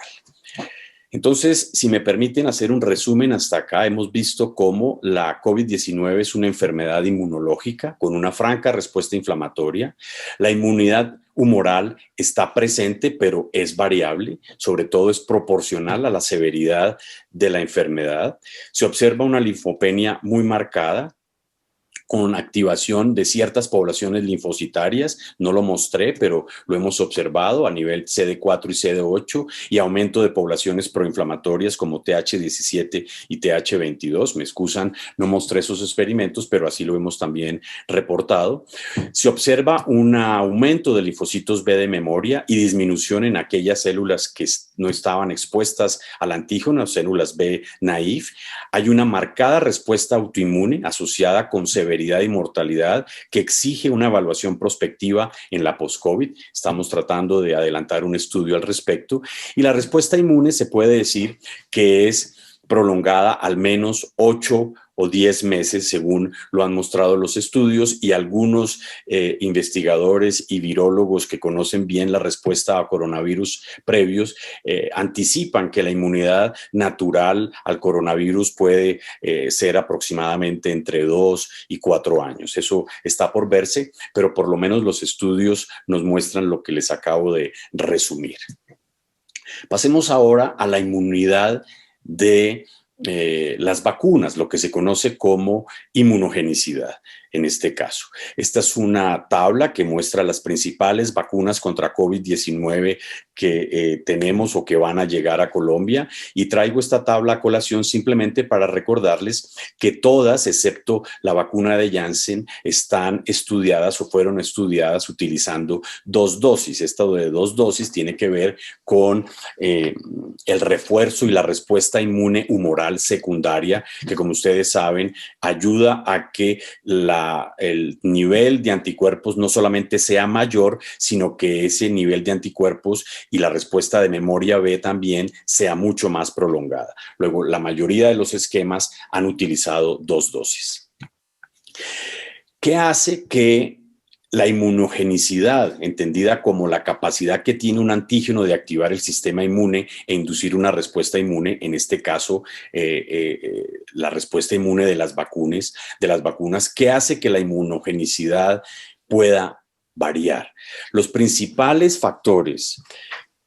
Entonces, si me permiten hacer un resumen hasta acá, hemos visto cómo la COVID-19 es una enfermedad inmunológica con una franca respuesta inflamatoria. La inmunidad humoral está presente, pero es variable, sobre todo es proporcional a la severidad de la enfermedad. Se observa una linfopenia muy marcada, con activación de ciertas poblaciones linfocitarias. No lo mostré, pero lo hemos observado a nivel CD4 y CD8, y aumento de poblaciones proinflamatorias como TH17 y TH22. Me excusan, no mostré esos experimentos, pero así lo hemos también reportado. Se observa un aumento de linfocitos B de memoria y disminución en aquellas células que no estaban expuestas al antígeno, células B naïve. Hay una marcada respuesta autoinmune asociada con severidad severidad y mortalidad que exige una evaluación prospectiva en la post-COVID. Estamos tratando de adelantar un estudio al respecto. Y la respuesta inmune se puede decir que es prolongada al menos 8 o 10 meses, según lo han mostrado los estudios, y algunos investigadores y virólogos que conocen bien la respuesta a coronavirus previos anticipan que la inmunidad natural al coronavirus puede ser aproximadamente entre 2 y 4 años. Eso está por verse, pero por lo menos los estudios nos muestran lo que les acabo de resumir. Pasemos ahora a la inmunidad de las vacunas, lo que se conoce como inmunogenicidad en este caso. Esta es una tabla que muestra las principales vacunas contra COVID-19 que tenemos o que van a llegar a Colombia, y traigo esta tabla a colación simplemente para recordarles que todas, excepto la vacuna de Janssen, están estudiadas o fueron estudiadas utilizando 2 dosis. Esto de 2 dosis tiene que ver con el refuerzo y la respuesta inmune humoral secundaria, que como ustedes saben ayuda a que el nivel de anticuerpos no solamente sea mayor, sino que ese nivel de anticuerpos y la respuesta de memoria B también sea mucho más prolongada. Luego, la mayoría de los esquemas han utilizado 2 dosis. ¿Qué hace que la inmunogenicidad, entendida como la capacidad que tiene un antígeno de activar el sistema inmune e inducir una respuesta inmune, en este caso la respuesta inmune de las vacunas, qué hace que la inmunogenicidad pueda variar? Los principales factores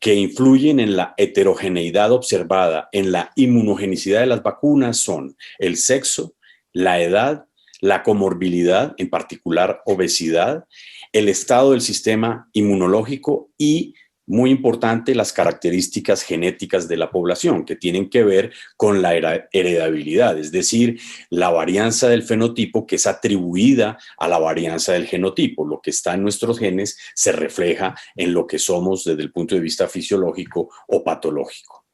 que influyen en la heterogeneidad observada en la inmunogenicidad de las vacunas son el sexo, la edad, la comorbilidad, en particular obesidad, el estado del sistema inmunológico y, muy importante, las características genéticas de la población, que tienen que ver con la heredabilidad, es decir, la varianza del fenotipo que es atribuida a la varianza del genotipo. Lo que está en nuestros genes se refleja en lo que somos desde el punto de vista fisiológico o patológico.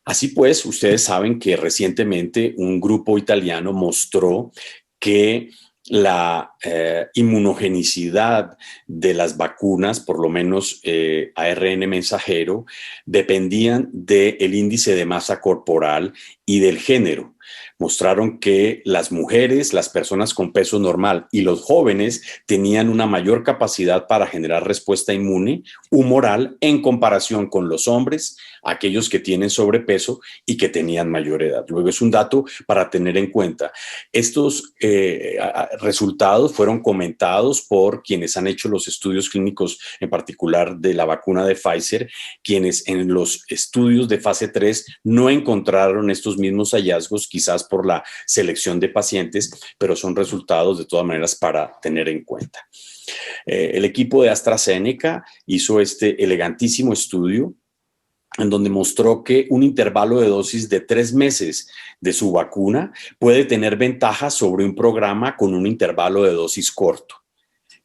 Así pues, ustedes saben que recientemente un grupo italiano mostró que la inmunogenicidad de las vacunas, por lo menos ARN mensajero, dependían del índice de masa corporal y del género. Mostraron que las mujeres, las personas con peso normal y los jóvenes tenían una mayor capacidad para generar respuesta inmune humoral en comparación con los hombres, aquellos que tienen sobrepeso y que tenían mayor edad. Luego es un dato para tener en cuenta. Estos resultados fueron comentados por quienes han hecho los estudios clínicos, en particular de la vacuna de Pfizer, quienes en los estudios de fase 3 no encontraron estos mismos hallazgos, quizás por la selección de pacientes, pero son resultados de todas maneras para tener en cuenta. El equipo de AstraZeneca hizo este elegantísimo estudio en donde mostró que un intervalo de dosis de 3 meses de su vacuna puede tener ventajas sobre un programa con un intervalo de dosis corto.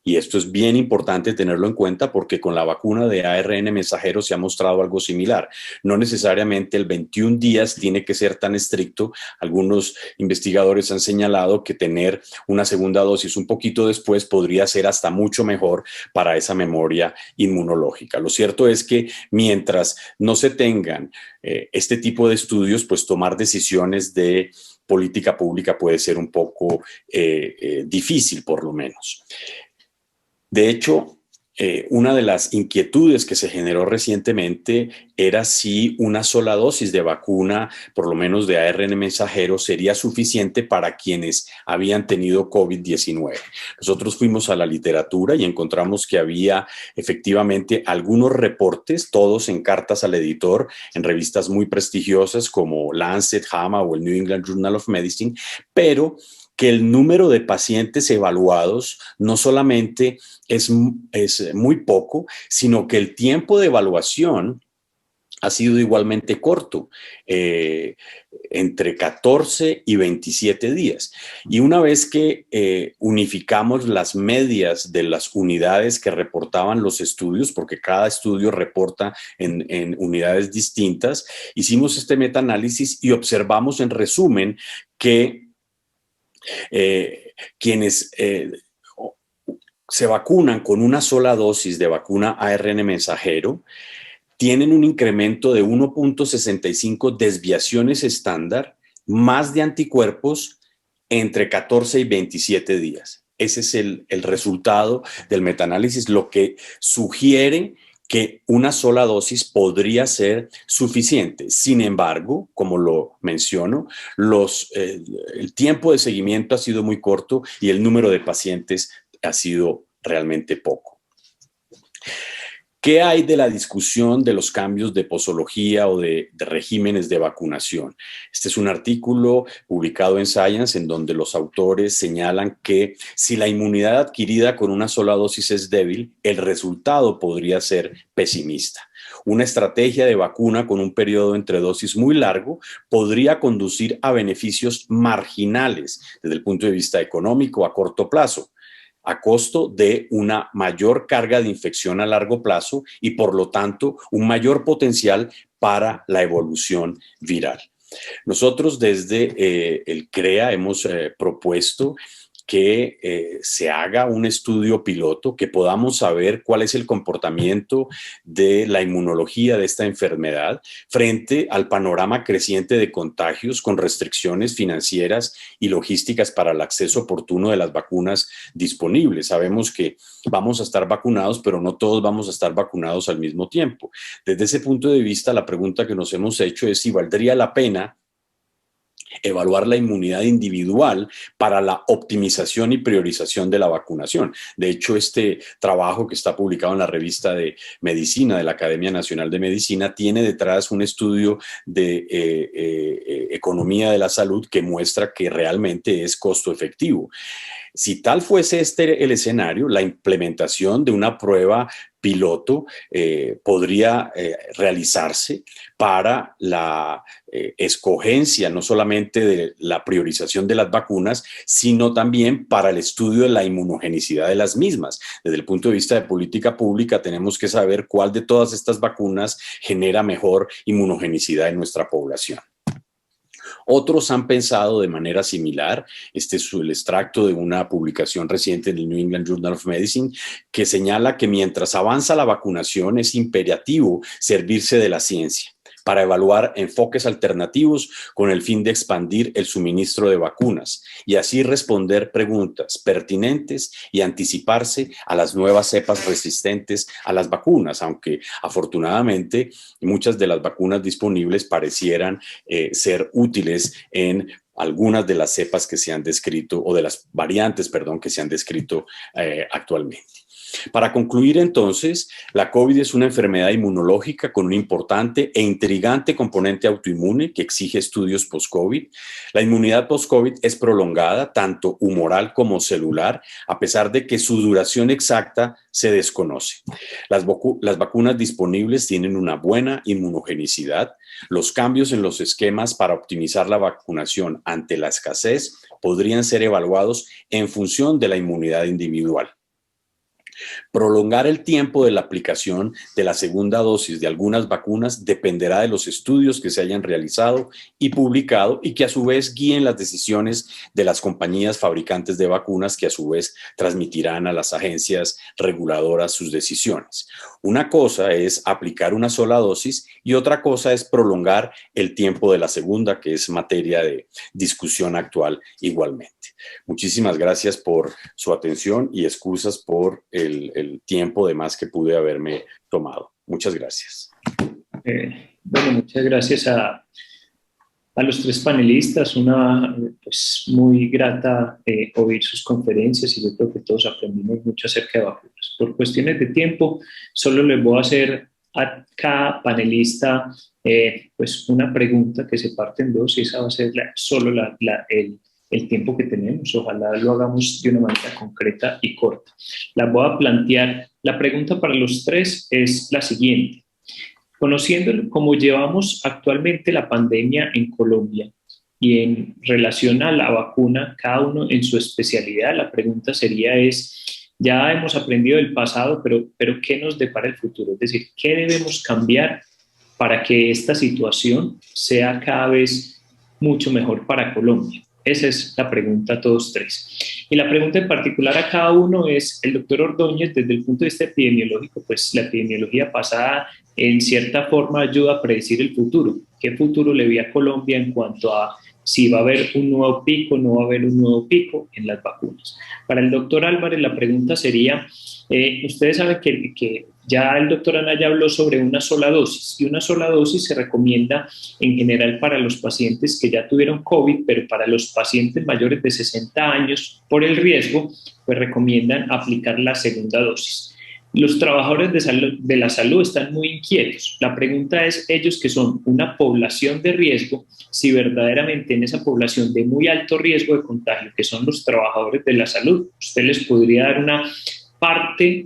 Y esto es bien importante tenerlo en cuenta porque con la vacuna de ARN mensajero se ha mostrado algo similar. No necesariamente el 21 días tiene que ser tan estricto. Algunos investigadores han señalado que tener una segunda dosis un poquito después podría ser hasta mucho mejor para esa memoria inmunológica. Lo cierto es que mientras no se tengan este tipo de estudios, pues tomar decisiones de política pública puede ser un poco difícil, por lo menos. De hecho, una de las inquietudes que se generó recientemente era si una sola dosis de vacuna, por lo menos de ARN mensajero, sería suficiente para quienes habían tenido COVID-19. Nosotros fuimos a la literatura y encontramos que había efectivamente algunos reportes, todos en cartas al editor, en revistas muy prestigiosas como Lancet, JAMA o el New England Journal of Medicine, pero que el número de pacientes evaluados no solamente es muy poco, sino que el tiempo de evaluación ha sido igualmente corto, entre 14 y 27 días. Y una vez que unificamos las medias de las unidades que reportaban los estudios, porque cada estudio reporta en unidades distintas, hicimos este metaanálisis y observamos en resumen que Quienes se vacunan con una sola dosis de vacuna ARN mensajero tienen un incremento de 1.65 desviaciones estándar más de anticuerpos entre 14 y 27 días. Ese es el resultado del metanálisis, lo que sugiere que una sola dosis podría ser suficiente. Sin embargo, como lo menciono, el tiempo de seguimiento ha sido muy corto y el número de pacientes ha sido realmente poco. ¿Qué hay de la discusión de los cambios de posología o de regímenes de vacunación? Este es un artículo publicado en Science en donde los autores señalan que si la inmunidad adquirida con una sola dosis es débil, el resultado podría ser pesimista. Una estrategia de vacuna con un periodo entre dosis muy largo podría conducir a beneficios marginales desde el punto de vista económico a corto plazo, a costo de una mayor carga de infección a largo plazo y, por lo tanto, un mayor potencial para la evolución viral. Nosotros desde el CREA hemos propuesto que se haga un estudio piloto, que podamos saber cuál es el comportamiento de la inmunología de esta enfermedad frente al panorama creciente de contagios con restricciones financieras y logísticas para el acceso oportuno de las vacunas disponibles. Sabemos que vamos a estar vacunados, pero no todos vamos a estar vacunados al mismo tiempo. Desde ese punto de vista, la pregunta que nos hemos hecho es si valdría la pena evaluar la inmunidad individual para la optimización y priorización de la vacunación. De hecho, este trabajo que está publicado en la revista de Medicina de la Academia Nacional de Medicina tiene detrás un estudio de economía de la salud que muestra que realmente es costo efectivo. Si tal fuese el escenario, la implementación de una prueba piloto podría realizarse para la escogencia no solamente de la priorización de las vacunas, sino también para el estudio de la inmunogenicidad de las mismas. Desde el punto de vista de política pública tenemos que saber cuál de todas estas vacunas genera mejor inmunogenicidad en nuestra población. Otros han pensado de manera similar. Este es el extracto de una publicación reciente en el New England Journal of Medicine que señala que mientras avanza la vacunación es imperativo servirse de la ciencia para evaluar enfoques alternativos con el fin de expandir el suministro de vacunas y así responder preguntas pertinentes y anticiparse a las nuevas cepas resistentes a las vacunas, aunque afortunadamente muchas de las vacunas disponibles parecieran ser útiles en algunas de las cepas que se han descrito o de las variantes, perdón, que se han descrito actualmente. Para concluir entonces, la COVID es una enfermedad inmunológica con un importante e intrigante componente autoinmune que exige estudios post-COVID. La inmunidad post-COVID es prolongada, tanto humoral como celular, a pesar de que su duración exacta se desconoce. Las vacunas disponibles tienen una buena inmunogenicidad. Los cambios en los esquemas para optimizar la vacunación ante la escasez podrían ser evaluados en función de la inmunidad individual. Prolongar el tiempo de la aplicación de la segunda dosis de algunas vacunas dependerá de los estudios que se hayan realizado y publicado y que a su vez guíen las decisiones de las compañías fabricantes de vacunas que a su vez transmitirán a las agencias reguladoras sus decisiones. Una cosa es aplicar una sola dosis y otra cosa es prolongar el tiempo de la segunda, que es materia de discusión actual igualmente. Muchísimas gracias por su atención y excusas por el tiempo de más que pude haberme tomado. Muchas gracias. Bueno, muchas gracias a los tres panelistas. Pues, muy grata oír sus conferencias y yo creo que todos aprendimos mucho acerca de vacunas. Por cuestiones de tiempo, solo les voy a hacer a cada panelista pues una pregunta que se parte en dos y esa va a ser solo el tiempo que tenemos. Ojalá lo hagamos de una manera concreta y corta. La voy a plantear. La pregunta para los tres es la siguiente. Conociendo cómo llevamos actualmente la pandemia en Colombia y en relación a la vacuna, cada uno en su especialidad, la pregunta sería ya hemos aprendido del pasado, pero ¿qué nos depara el futuro? Es decir, ¿qué debemos cambiar para que esta situación sea cada vez mucho mejor para Colombia? Esa es la pregunta a todos tres. Y la pregunta en particular a cada uno es, el doctor Ordóñez, desde el punto de vista epidemiológico, pues la epidemiología pasada en cierta forma ayuda a predecir el futuro. ¿Qué futuro le ve a Colombia en cuanto a si va a haber un nuevo pico, no va a haber un nuevo pico en las vacunas? Para el doctor Álvarez la pregunta sería, ustedes saben que ya el doctor Anaya habló sobre una sola dosis, y una sola dosis se recomienda en general para los pacientes que ya tuvieron COVID, pero para los pacientes mayores de 60 años, por el riesgo, pues recomiendan aplicar la segunda dosis. Los trabajadores de la salud están muy inquietos. La pregunta es, ellos que son una población de riesgo, si verdaderamente en esa población de muy alto riesgo de contagio, que son los trabajadores de la salud, usted les podría dar una parte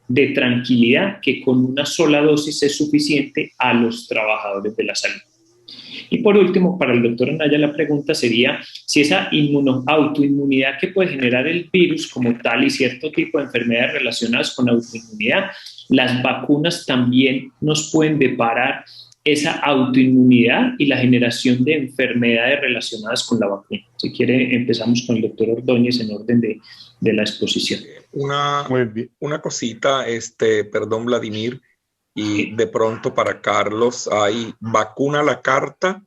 de tranquilidad que con una sola dosis es suficiente a los trabajadores de la salud. Y por último, para el doctor Anaya, la pregunta sería si esa autoinmunidad que puede generar el virus como tal y cierto tipo de enfermedades relacionadas con autoinmunidad, las vacunas también nos pueden deparar esa autoinmunidad y la generación de enfermedades relacionadas con la vacuna. Si quiere, empezamos con el doctor Ordóñez en orden de la exposición. Una cosita, perdón, Vladimir, y de pronto para Carlos, hay vacuna a la carta,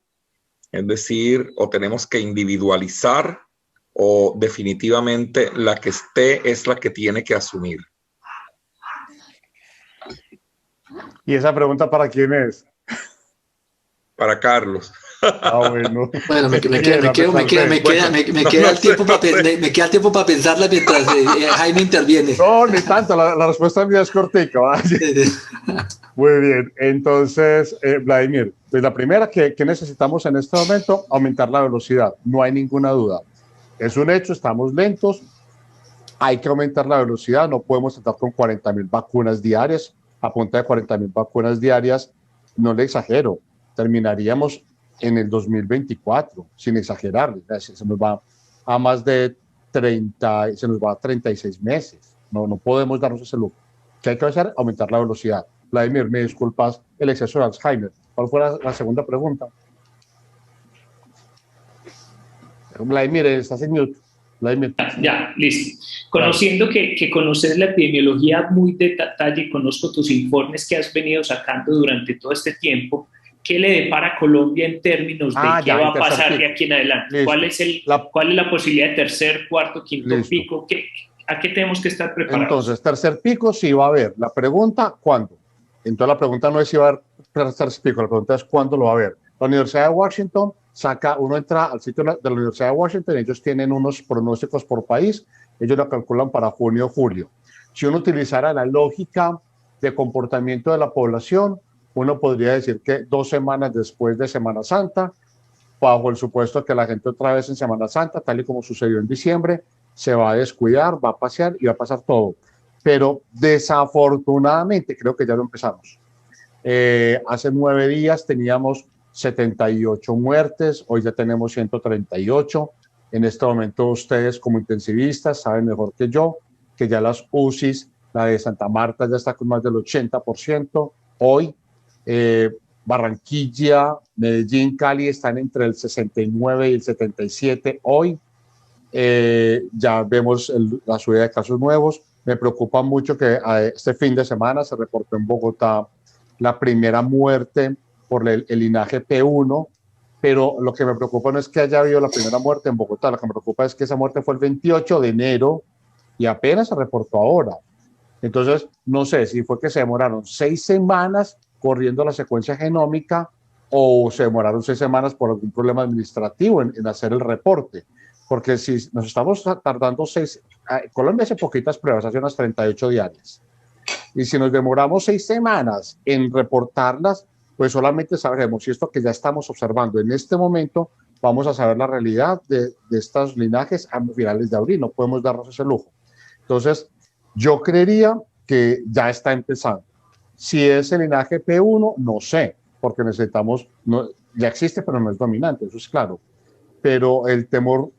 es decir, o tenemos que individualizar o definitivamente la que esté es la que tiene que asumir. ¿Y esa pregunta para quién es? Para Carlos. Ah, bueno. Bueno, me queda el tiempo para pensarla mientras Jaime interviene. No, ni tanto, la respuesta mía es cortica. Muy bien, entonces, Vladimir, pues la primera que necesitamos en este momento, aumentar la velocidad, no hay ninguna duda. Es un hecho, estamos lentos, hay que aumentar la velocidad, no podemos estar con 40.000 vacunas diarias, a punta de 40.000 vacunas diarias, no le exagero, terminaríamos en el 2024, sin exagerar, se nos va a más de 30, se nos va a 36 meses, no podemos darnos ese lujo. ¿Qué hay que hacer? Aumentar la velocidad. Vladimir, me disculpas el exceso de Alzheimer. ¿Cuál fue la segunda pregunta? Vladimir, estás en mute. Vladimir. Ya, listo. Conociendo que conoces la epidemiología muy de detalle y conozco tus informes que has venido sacando durante todo este tiempo, ¿qué le depara a Colombia en términos de qué va a pasar de aquí en adelante? ¿Cuál es la posibilidad de tercer, cuarto, quinto pico? ¿A qué tenemos que estar preparados? Entonces, tercer pico sí va a haber. La pregunta, ¿cuándo? Entonces, la pregunta no es si va a haber tercer pico, la pregunta es ¿cuándo lo va a haber? La Universidad de Washington uno entra al sitio de la Universidad de Washington, ellos tienen unos pronósticos por país, ellos lo calculan para junio o julio. Si uno utilizara la lógica de comportamiento de la población, uno podría decir que 2 semanas después de Semana Santa, bajo el supuesto que la gente otra vez en Semana Santa, tal y como sucedió en diciembre, se va a descuidar, va a pasear y va a pasar todo. Pero desafortunadamente, creo que ya lo empezamos. Hace 9 días teníamos 78 muertes, hoy ya tenemos 138. En este momento ustedes como intensivistas saben mejor que yo que ya las UCIs, la de Santa Marta ya está con más del 80%. Hoy Barranquilla, Medellín, Cali están entre el 69 y el 77 hoy. Ya vemos la subida de casos nuevos. Me preocupa mucho que este fin de semana se reportó en Bogotá la primera muerte por el linaje P1, pero lo que me preocupa no es que haya habido la primera muerte en Bogotá, lo que me preocupa es que esa muerte fue el 28 de enero y apenas se reportó ahora. Entonces, no sé si fue que se demoraron 6 semanas corriendo la secuencia genómica o se demoraron 6 semanas por algún problema administrativo en hacer el reporte. Porque si nos estamos tardando 6, Colombia hace poquitas pruebas, hace unas 38 diarias. Y si nos demoramos 6 semanas en reportarlas, pues solamente sabremos si esto que ya estamos observando en este momento, vamos a saber la realidad de estos linajes a finales de abril. No podemos darnos ese lujo. Entonces, yo creería que ya está empezando. Si es el linaje P1, no sé, porque necesitamos, ya existe, pero no es dominante, eso es claro. Pero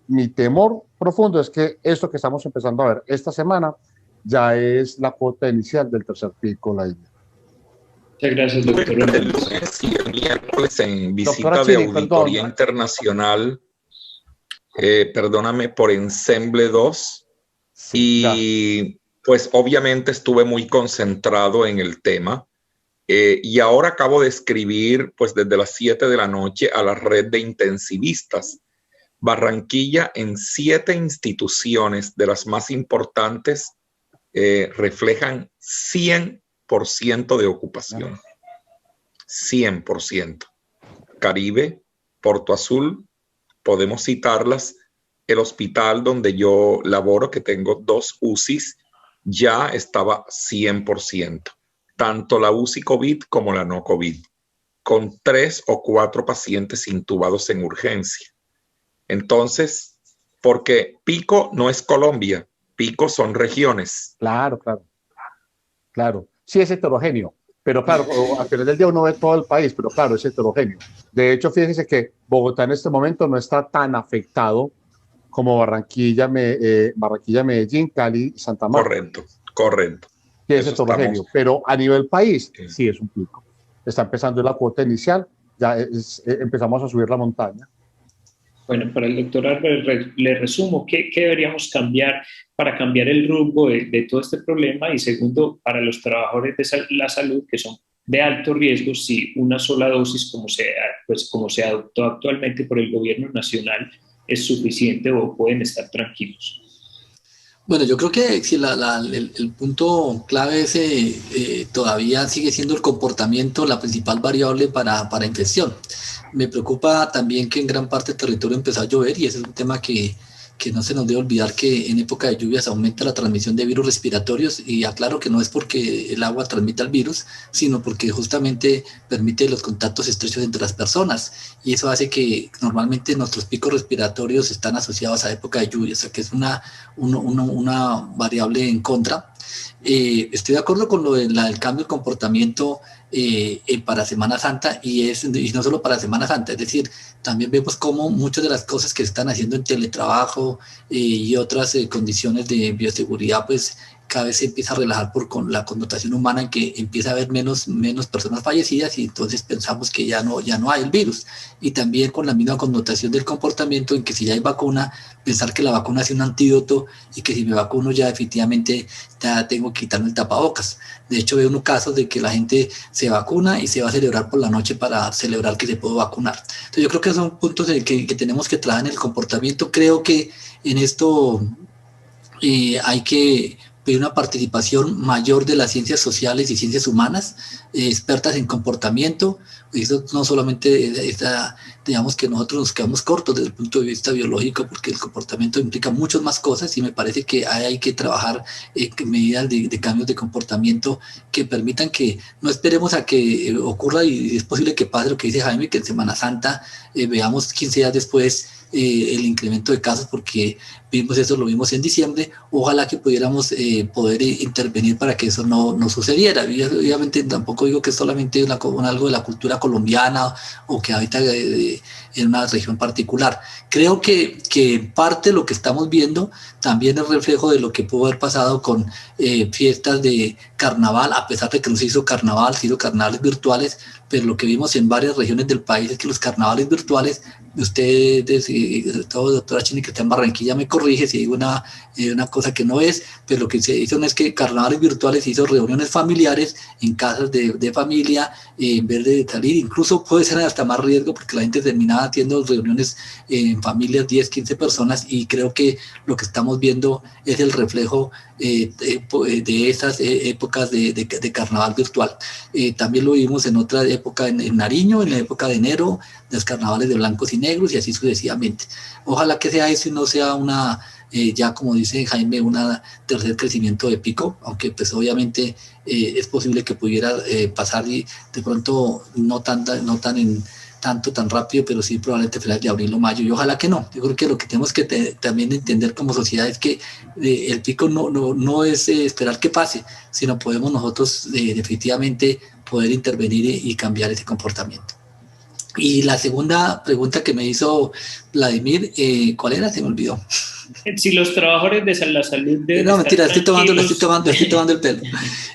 mi temor profundo es que esto que estamos empezando a ver esta semana ya es la cuota inicial del tercer pico. Muchas gracias, doctor. El lunes y el miércoles en visita de auditoría internacional perdóname, por Ensemble 2. Sí, Y pues obviamente estuve muy concentrado en el tema. Y ahora acabo de escribir, pues desde las 7 de la noche, a la red de intensivistas. Barranquilla, en 7 instituciones de las más importantes, reflejan 100% de ocupación. 100%. Caribe, Porto Azul, podemos citarlas. El hospital donde yo laboro, que tengo 2 UCIs, ya estaba 100%. Tanto la UCI COVID como la no COVID, con 3 o 4 pacientes intubados en urgencia. Entonces, porque Pico no es Colombia, Pico son regiones. claro, claro, claro. Sí es heterogéneo, pero claro, al final del día uno ve todo el país, pero claro, es heterogéneo. De hecho, fíjense que Bogotá en este momento no está tan afectado como Barranquilla, Medellín, Cali y Santa Marta. Correcto, correcto. Que es heterogéneo, pero a nivel país sí es un pico. Está empezando la cuota inicial, ya empezamos a subir la montaña. Bueno, para el doctor Albert le resumo, ¿qué deberíamos cambiar para cambiar el rumbo de todo este problema? Y segundo, para los trabajadores de la salud que son de alto riesgo, si una sola dosis, como se adoptó actualmente por el gobierno nacional, es suficiente o pueden estar tranquilos. Bueno, yo creo que si el punto clave es todavía sigue siendo el comportamiento la principal variable para infección. Me preocupa también que en gran parte del territorio empezó a llover y ese es un tema que no se nos debe olvidar, que en época de lluvias aumenta la transmisión de virus respiratorios, y aclaro que no es porque el agua transmita el virus, sino porque justamente permite los contactos estrechos entre las personas, y eso hace que normalmente nuestros picos respiratorios están asociados a época de lluvia, o sea que es una variable en contra. Estoy de acuerdo con lo del cambio de comportamiento para Semana Santa, y no solo para Semana Santa, es decir, también vemos cómo muchas de las cosas que se están haciendo en teletrabajo y otras condiciones de bioseguridad, pues cada vez se empieza a relajar con la connotación humana, en que empieza a haber menos personas fallecidas, y entonces pensamos que ya no hay el virus. Y también con la misma connotación del comportamiento, en que si ya hay vacuna, pensar que la vacuna es un antídoto y que si me vacuno ya definitivamente ya tengo que quitarme el tapabocas. De hecho, veo unos casos de que la gente se vacuna y se va a celebrar por la noche para celebrar que se pudo vacunar. Entonces yo creo que son puntos en que tenemos que trabajar en el comportamiento. Creo que en esto hay que pedir una participación mayor de las ciencias sociales y ciencias humanas, expertas en comportamiento. Eso no solamente digamos que nosotros nos quedamos cortos desde el punto de vista biológico, porque el comportamiento implica muchas más cosas, y me parece que hay que trabajar medidas de cambios de comportamiento que permitan que no esperemos a que ocurra, y es posible que pase lo que dice Jaime, que en Semana Santa veamos 15 días después el incremento de casos, porque lo vimos en diciembre. Ojalá que pudiéramos poder intervenir para que eso no sucediera. Y obviamente tampoco digo que es solamente algo de la cultura colombiana o que habita en una región particular. Creo que parte de lo que estamos viendo también es reflejo de lo que pudo haber pasado con fiestas de carnaval, a pesar de que no se hizo carnaval, se hizo carnavales virtuales, pero lo que vimos en varias regiones del país es que los carnavales virtuales, ustedes, todo doctora Chini, que está en Barranquilla, me corrige si digo una cosa que no es, pero lo que se hizo no es que carnavales virtuales, se hizo reuniones familiares en casas de familia, en vez de salir. Incluso puede ser hasta más riesgo, porque la gente terminaba haciendo reuniones en familias, 10, 15 personas, y creo que lo que estamos viendo es el reflejo de esas épocas de carnaval virtual. También lo vimos en otra época en Nariño, en la época de enero, de los carnavales de blancos y negros, y así sucesivamente. Ojalá que sea eso y no sea ya como dice Jaime, un tercer crecimiento de pico, aunque pues obviamente es posible que pudiera pasar, y de pronto no tan rápido, pero sí probablemente finales de abril o mayo, y ojalá que no. Yo creo que lo que tenemos que también entender como sociedad es que el pico no es esperar que pase, sino podemos nosotros definitivamente poder intervenir y cambiar ese comportamiento. Y la segunda pregunta que me hizo Vladimir, ¿cuál era? Se me olvidó. Si los trabajadores de la salud no, mentira, estoy tomando el pelo.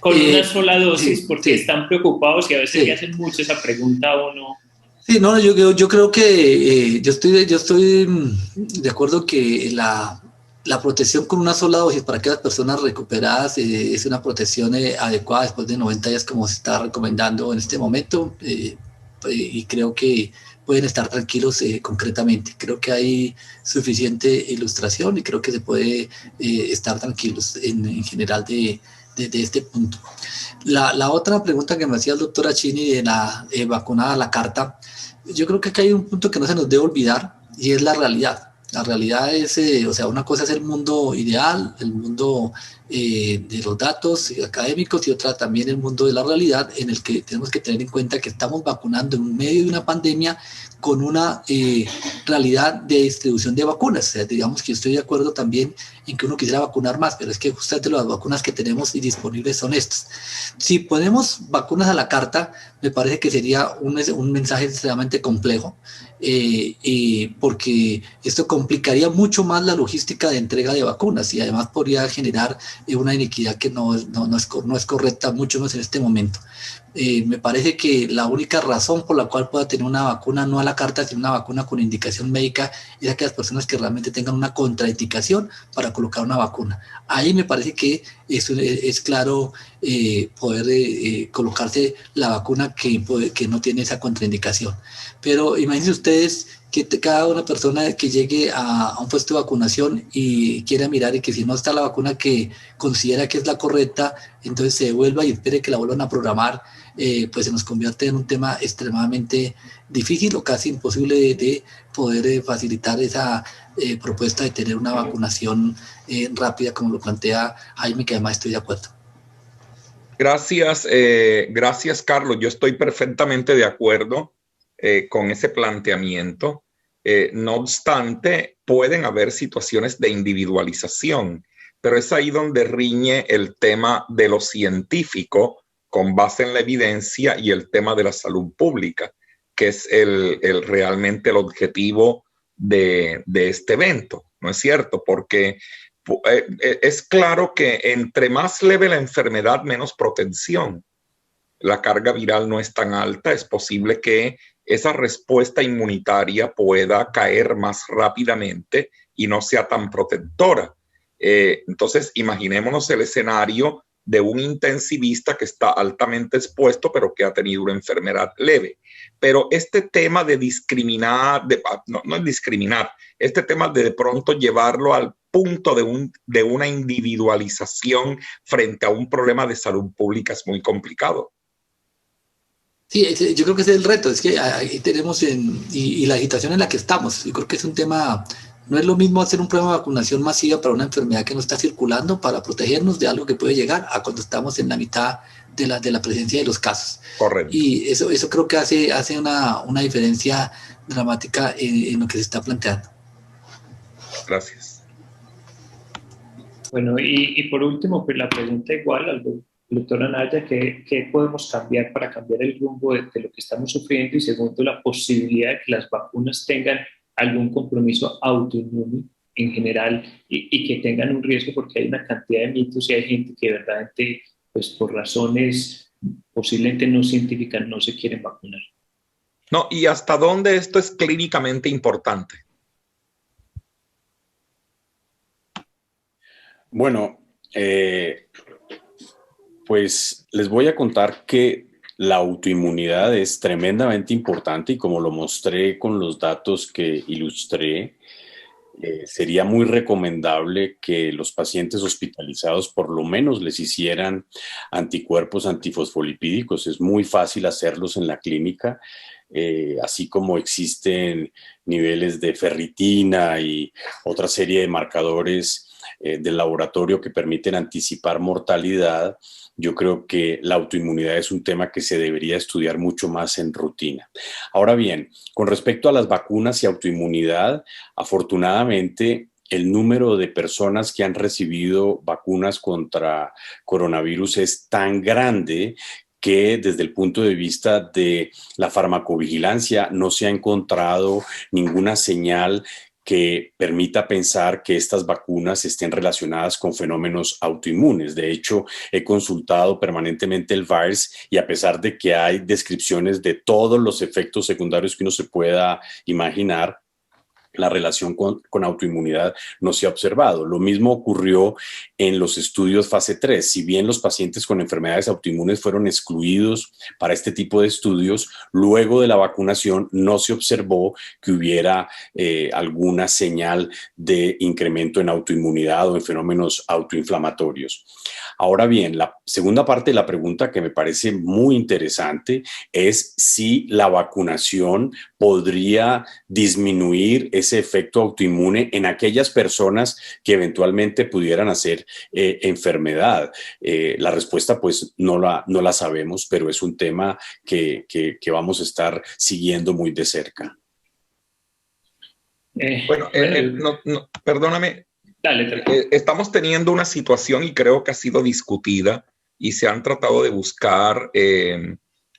Con una sola dosis, porque sí. Están preocupados, y a veces le hacen mucho esa pregunta a uno. Sí, no, yo creo que yo estoy de acuerdo que la protección con una sola dosis para aquellas personas recuperadas es una protección adecuada después de 90 días como se está recomendando en este momento y creo que pueden estar tranquilos concretamente. Creo que hay suficiente ilustración y creo que se puede estar tranquilos en general de este punto. La otra pregunta que me hacía el doctor Achini de la vacunada a la carta, yo creo que acá hay un punto que no se nos debe olvidar y es la realidad. La realidad es, o sea, una cosa es el mundo ideal, el mundo de los datos académicos y otra también el mundo de la realidad en el que tenemos que tener en cuenta que estamos vacunando en medio de una pandemia con una realidad de distribución de vacunas. O sea, digamos que estoy de acuerdo también en que uno quisiera vacunar más, pero es que justamente las vacunas que tenemos y disponibles son estas. Si ponemos vacunas a la carta, me parece que sería un mensaje extremadamente complejo, porque esto complicaría mucho más la logística de entrega de vacunas y además podría generar una inequidad que no es correcta, mucho más en este momento. Me parece que la única razón por la cual pueda tener una vacuna no a la carta, sino una vacuna con indicación médica, es aquellas personas que realmente tengan una contraindicación para colocar una vacuna. Ahí me parece que es claro poder colocarse la vacuna que no tiene esa contraindicación. Pero imagínense ustedes que cada una persona que llegue a un puesto de vacunación y quiera mirar y que si no está la vacuna que considera que es la correcta, entonces se devuelva y espere que la vuelvan a programar, pues se nos convierte en un tema extremadamente difícil o casi imposible de poder facilitar esa propuesta de tener una vacunación rápida como lo plantea Jaime, que además estoy de acuerdo. Gracias, gracias Carlos. Yo estoy perfectamente de acuerdo con ese planteamiento. No obstante, pueden haber situaciones de individualización, pero es ahí donde riñe el tema de lo científico con base en la evidencia y el tema de la salud pública, que es realmente el objetivo de este evento, ¿no es cierto? Porque es claro que entre más leve la enfermedad, menos protección. La carga viral no es tan alta, es posible que esa respuesta inmunitaria pueda caer más rápidamente y no sea tan protectora. Entonces, imaginémonos el escenario de un intensivista que está altamente expuesto, pero que ha tenido una enfermedad leve. Pero este tema de discriminar, no es discriminar, este tema de pronto llevarlo al punto de una individualización frente a un problema de salud pública es muy complicado. Sí, yo creo que ese es el reto, es que ahí tenemos y la agitación en la que estamos. Yo creo que es un tema, no es lo mismo hacer un programa de vacunación masiva para una enfermedad que no está circulando para protegernos de algo que puede llegar a cuando estamos en la mitad de la presencia de los casos. Correcto. Y eso creo que hace una diferencia dramática en lo que se está planteando. Gracias. Bueno, y por último, pues la pregunta igual al doctor Anaya, ¿qué podemos cambiar para cambiar el rumbo de lo que estamos sufriendo? Y segundo, la posibilidad de que las vacunas tengan algún compromiso autoinmune en general y que tengan un riesgo, porque hay una cantidad de mitos y hay gente que verdaderamente, pues por razones posiblemente no científicas, no se quieren vacunar. No, y hasta dónde esto es clínicamente importante. Bueno, pues les voy a contar que la autoinmunidad es tremendamente importante y como lo mostré con los datos que ilustré, sería muy recomendable que los pacientes hospitalizados por lo menos les hicieran anticuerpos antifosfolipídicos. Es muy fácil hacerlos en la clínica, así como existen niveles de ferritina y otra serie de marcadores del laboratorio que permiten anticipar mortalidad. Yo creo que la autoinmunidad es un tema que se debería estudiar mucho más en rutina. Ahora bien, con respecto a las vacunas y autoinmunidad, afortunadamente el número de personas que han recibido vacunas contra coronavirus es tan grande que desde el punto de vista de la farmacovigilancia no se ha encontrado ninguna señal que permita pensar que estas vacunas estén relacionadas con fenómenos autoinmunes. De hecho, he consultado permanentemente el VAERS y a pesar de que hay descripciones de todos los efectos secundarios que uno se pueda imaginar, la relación con autoinmunidad no se ha observado. Lo mismo ocurrió en los estudios fase 3. Si bien los pacientes con enfermedades autoinmunes fueron excluidos para este tipo de estudios, luego de la vacunación no se observó que hubiera alguna señal de incremento en autoinmunidad o en fenómenos autoinflamatorios. Ahora bien, la segunda parte de la pregunta que me parece muy interesante es si la vacunación podría disminuir ese efecto autoinmune en aquellas personas que eventualmente pudieran hacer enfermedad. La respuesta pues no la sabemos, pero es un tema que vamos a estar siguiendo muy de cerca. Perdóname. Dale, estamos teniendo una situación y creo que ha sido discutida y se han tratado de buscar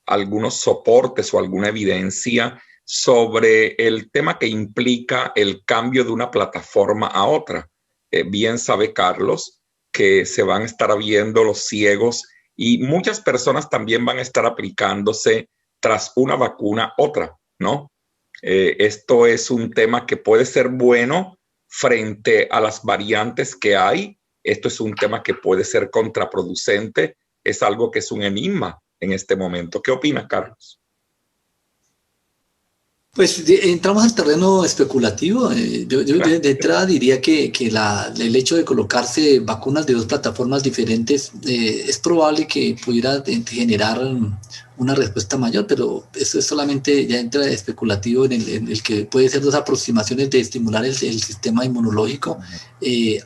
algunos soportes o alguna evidencia sobre el tema que implica el cambio de una plataforma a otra. Bien sabe Carlos que se van a estar viendo los ciegos y muchas personas también van a estar aplicándose tras una vacuna otra, ¿no? Esto es un tema que puede ser bueno frente a las variantes que hay. Esto es un tema que puede ser contraproducente. Es algo que es un enigma en este momento. ¿Qué opina, Carlos? Pues entramos al terreno especulativo. Yo de entrada diría que el hecho de colocarse vacunas de dos plataformas diferentes es probable que pudiera generar una respuesta mayor, pero eso es solamente, ya entra especulativo en el que puede ser dos aproximaciones de estimular el sistema inmunológico,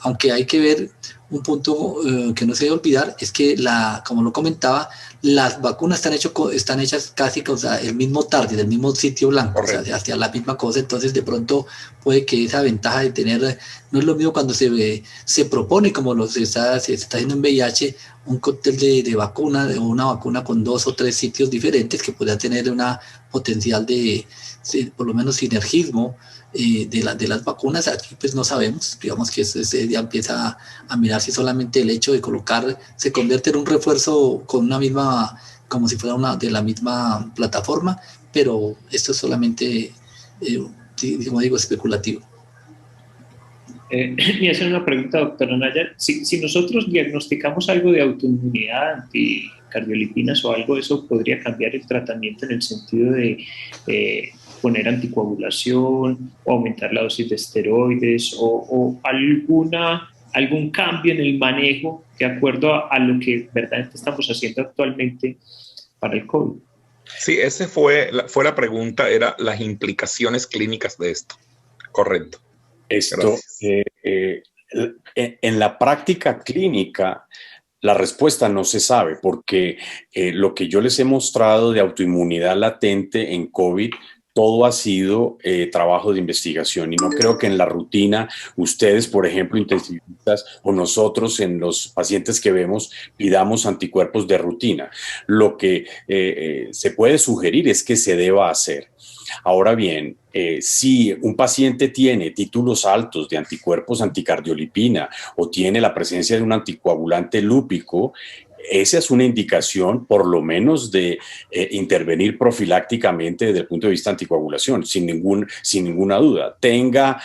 aunque hay que ver un punto que no se debe olvidar, es que como lo comentaba, las vacunas están hechas casi con el mismo target, del mismo sitio blanco, o sea, hacia la misma cosa. Entonces de pronto puede que esa ventaja de tener, no es lo mismo cuando se propone, como se está haciendo en VIH, un cóctel de vacuna, de una vacuna con 2 o 3 sitios diferentes que pueda tener una potencial de por lo menos sinergismo de las vacunas. Aquí pues no sabemos, digamos que ya empieza a mirar si solamente el hecho de colocar se convierte en un refuerzo con una misma, como si fuera de la misma plataforma, pero esto es solamente, como digo, especulativo. Me hacen una pregunta, doctora Naya. Si nosotros diagnosticamos algo de autoinmunidad, anticardiolipinas o algo, ¿eso podría cambiar el tratamiento en el sentido de poner anticoagulación o aumentar la dosis de esteroides o algún cambio en el manejo de acuerdo a lo que verdaderamente estamos haciendo actualmente para el COVID? Sí, esa fue la pregunta, era las implicaciones clínicas de esto. Correcto. Esto, en la práctica clínica, la respuesta no se sabe porque lo que yo les he mostrado de autoinmunidad latente en COVID, todo ha sido trabajo de investigación y no creo que en la rutina ustedes, por ejemplo, intensivistas o nosotros en los pacientes que vemos, pidamos anticuerpos de rutina. Lo que se puede sugerir es que se deba hacer. Ahora bien, si un paciente tiene títulos altos de anticuerpos anticardiolipina o tiene la presencia de un anticoagulante lúpico, esa es una indicación por lo menos de intervenir profilácticamente desde el punto de vista de anticoagulación, sin ninguna duda, tenga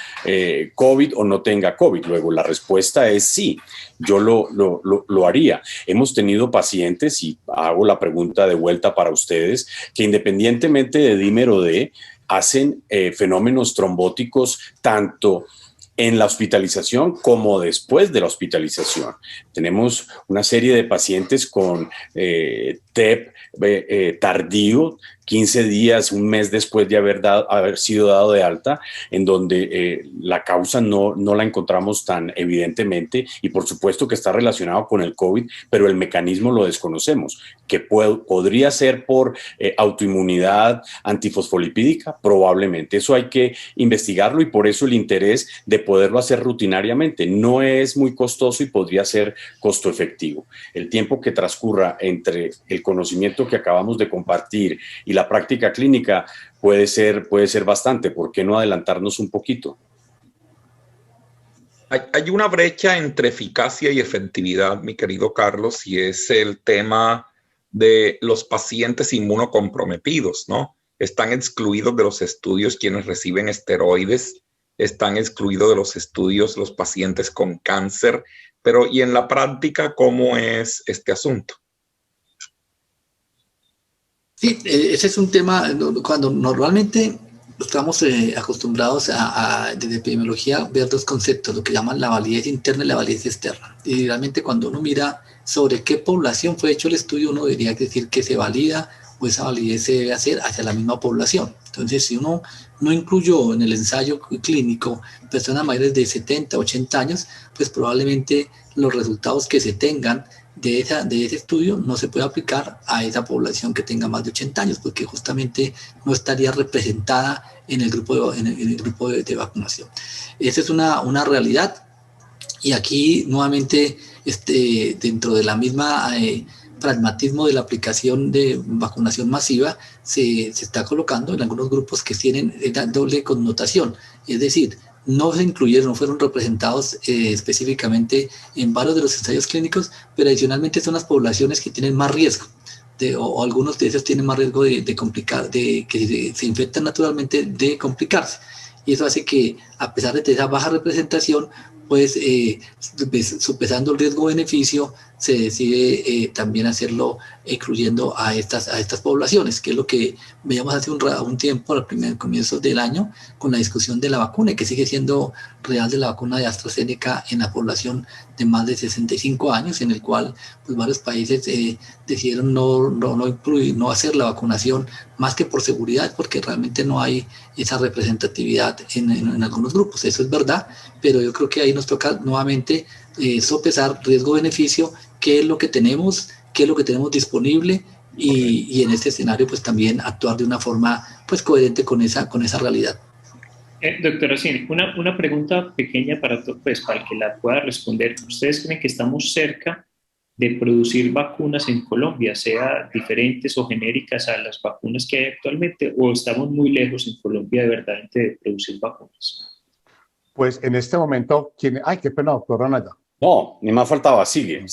COVID o no tenga COVID. Luego la respuesta es sí, yo lo haría. Hemos tenido pacientes, y hago la pregunta de vuelta para ustedes, que independientemente de dímero D, hacen fenómenos trombóticos tanto en la hospitalización como después de la hospitalización. Tenemos una serie de pacientes con TEP tardío, 15 días, un mes después de haber sido dado de alta, en donde la causa no la encontramos tan evidentemente y por supuesto que está relacionado con el COVID, pero el mecanismo lo desconocemos. ¿Que podría ser por autoinmunidad antifosfolipídica? Probablemente. Eso hay que investigarlo y por eso el interés de poderlo hacer rutinariamente. No es muy costoso y podría ser costo efectivo. El tiempo que transcurra entre el conocimiento que acabamos de compartir y la práctica clínica puede ser bastante. ¿Por qué no adelantarnos un poquito? Hay una brecha entre eficacia y efectividad, mi querido Carlos, y es el tema de los pacientes inmunocomprometidos, ¿no? Están excluidos de los estudios quienes reciben esteroides, están excluidos de los estudios los pacientes con cáncer, pero ¿y en la práctica cómo es este asunto? Sí, ese es un tema, cuando normalmente estamos acostumbrados desde epidemiología, ver dos conceptos, lo que llaman la validez interna y la validez externa. Y realmente cuando uno mira sobre qué población fue hecho el estudio, uno debería decir que se valida o esa validez se debe hacer hacia la misma población. Entonces, si uno no incluyó en el ensayo clínico personas mayores de 70, 80 años, pues probablemente los resultados que se tengan de ese estudio no se puede aplicar a esa población que tenga más de 80 años, porque justamente no estaría representada en el grupo de vacunación. Esa es una realidad, y aquí nuevamente dentro de la misma pragmatismo de la aplicación de vacunación masiva se está colocando en algunos grupos que tienen doble connotación, es decir, no se incluyeron, no fueron representados específicamente en varios de los ensayos clínicos, pero adicionalmente son las poblaciones que tienen más riesgo, o algunos de ellos tienen más riesgo de complicar, de que se infectan naturalmente, de complicarse. Y eso hace que, a pesar de esa baja representación, pues sopesando el riesgo-beneficio, se decide también hacerlo incluyendo a estas poblaciones, que es lo que veíamos hace un tiempo, al primer comienzo del año, con la discusión de la vacuna, y que sigue siendo real, de la vacuna de AstraZeneca en la población de más de 65 años, en el cual pues, varios países decidieron no incluir, no hacer la vacunación, más que por seguridad, porque realmente no hay esa representatividad en algunos grupos. Eso es verdad, pero yo creo que ahí nos toca nuevamente sopesar riesgo-beneficio, qué es lo que tenemos, disponible, y en este escenario pues también actuar de una forma pues coherente con esa realidad. Doctora Cini, una pregunta pequeña para el que la pueda responder. ¿Ustedes creen que estamos cerca de producir vacunas en Colombia, sea diferentes o genéricas a las vacunas que hay actualmente, o estamos muy lejos en Colombia de verdad de producir vacunas? Pues en este momento, ay, qué pena, doctora Naya. No, ni más faltaba, sigue.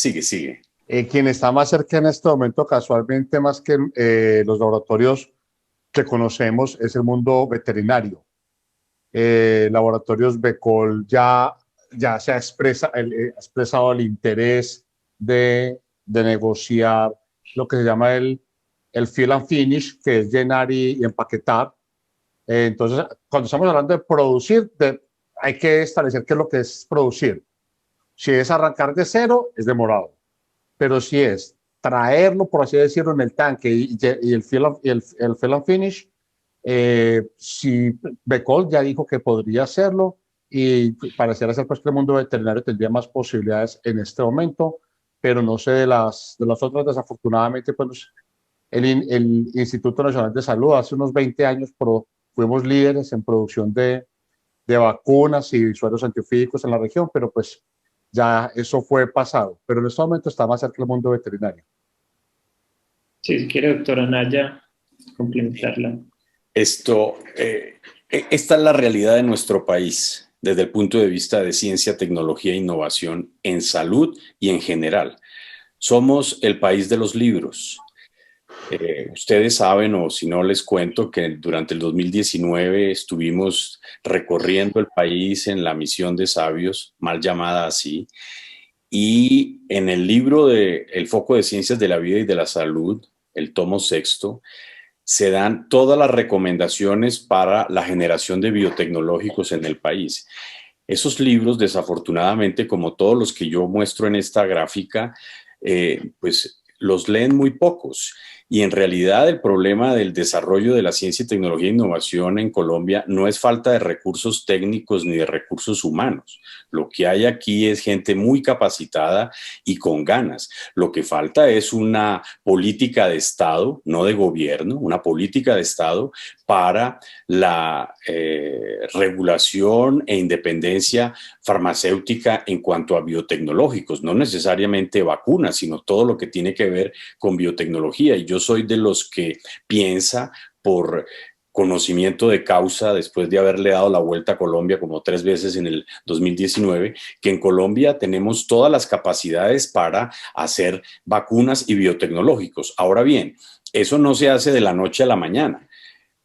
Quien está más cerca en este momento, casualmente, más que los laboratorios que conocemos, es el mundo veterinario. Laboratorios Becol ya se ha expresado el interés de negociar lo que se llama el fill and finish, que es llenar y empaquetar. Entonces, cuando estamos hablando de producir, hay que establecer qué es lo que es producir. Si es arrancar de cero, es demorado. Pero si es traerlo, por así decirlo, en el tanque y el fill and finish, si Becol ya dijo que podría hacerlo, y pareciera ser pues que el mundo veterinario tendría más posibilidades en este momento, pero no sé de las otras. Desafortunadamente, pues el Instituto Nacional de Salud hace unos 20 años fuimos líderes en producción de vacunas y sueros antiofídicos en la región, pero pues ya eso fue pasado, pero en este momento está más cerca del mundo veterinario. Sí, si quiere, doctora Naya, complementarla. Esta es la realidad de nuestro país desde el punto de vista de ciencia, tecnología e innovación en salud y en general. Somos el país de los libros. Ustedes saben, o si no les cuento, que durante el 2019 estuvimos recorriendo el país en la misión de sabios, mal llamada así, y en el libro de El foco de ciencias de la vida y de la salud, el tomo 6, se dan todas las recomendaciones para la generación de biotecnológicos en el país. Esos libros, desafortunadamente, como todos los que yo muestro en esta gráfica, pues los leen muy pocos. Y en realidad el problema del desarrollo de la ciencia, tecnología e innovación en Colombia no es falta de recursos técnicos ni de recursos humanos. Lo que hay aquí es gente muy capacitada y con ganas. Lo que falta es una política de Estado, no de gobierno, una política de Estado para la regulación e independencia farmacéutica en cuanto a biotecnológicos, no necesariamente vacunas, sino todo lo que tiene que ver con biotecnología. Y yo soy de los que piensa conocimiento de causa, después de haberle dado la vuelta a Colombia como 3 veces en el 2019, que en Colombia tenemos todas las capacidades para hacer vacunas y biotecnológicos. Ahora bien, eso no se hace de la noche a la mañana.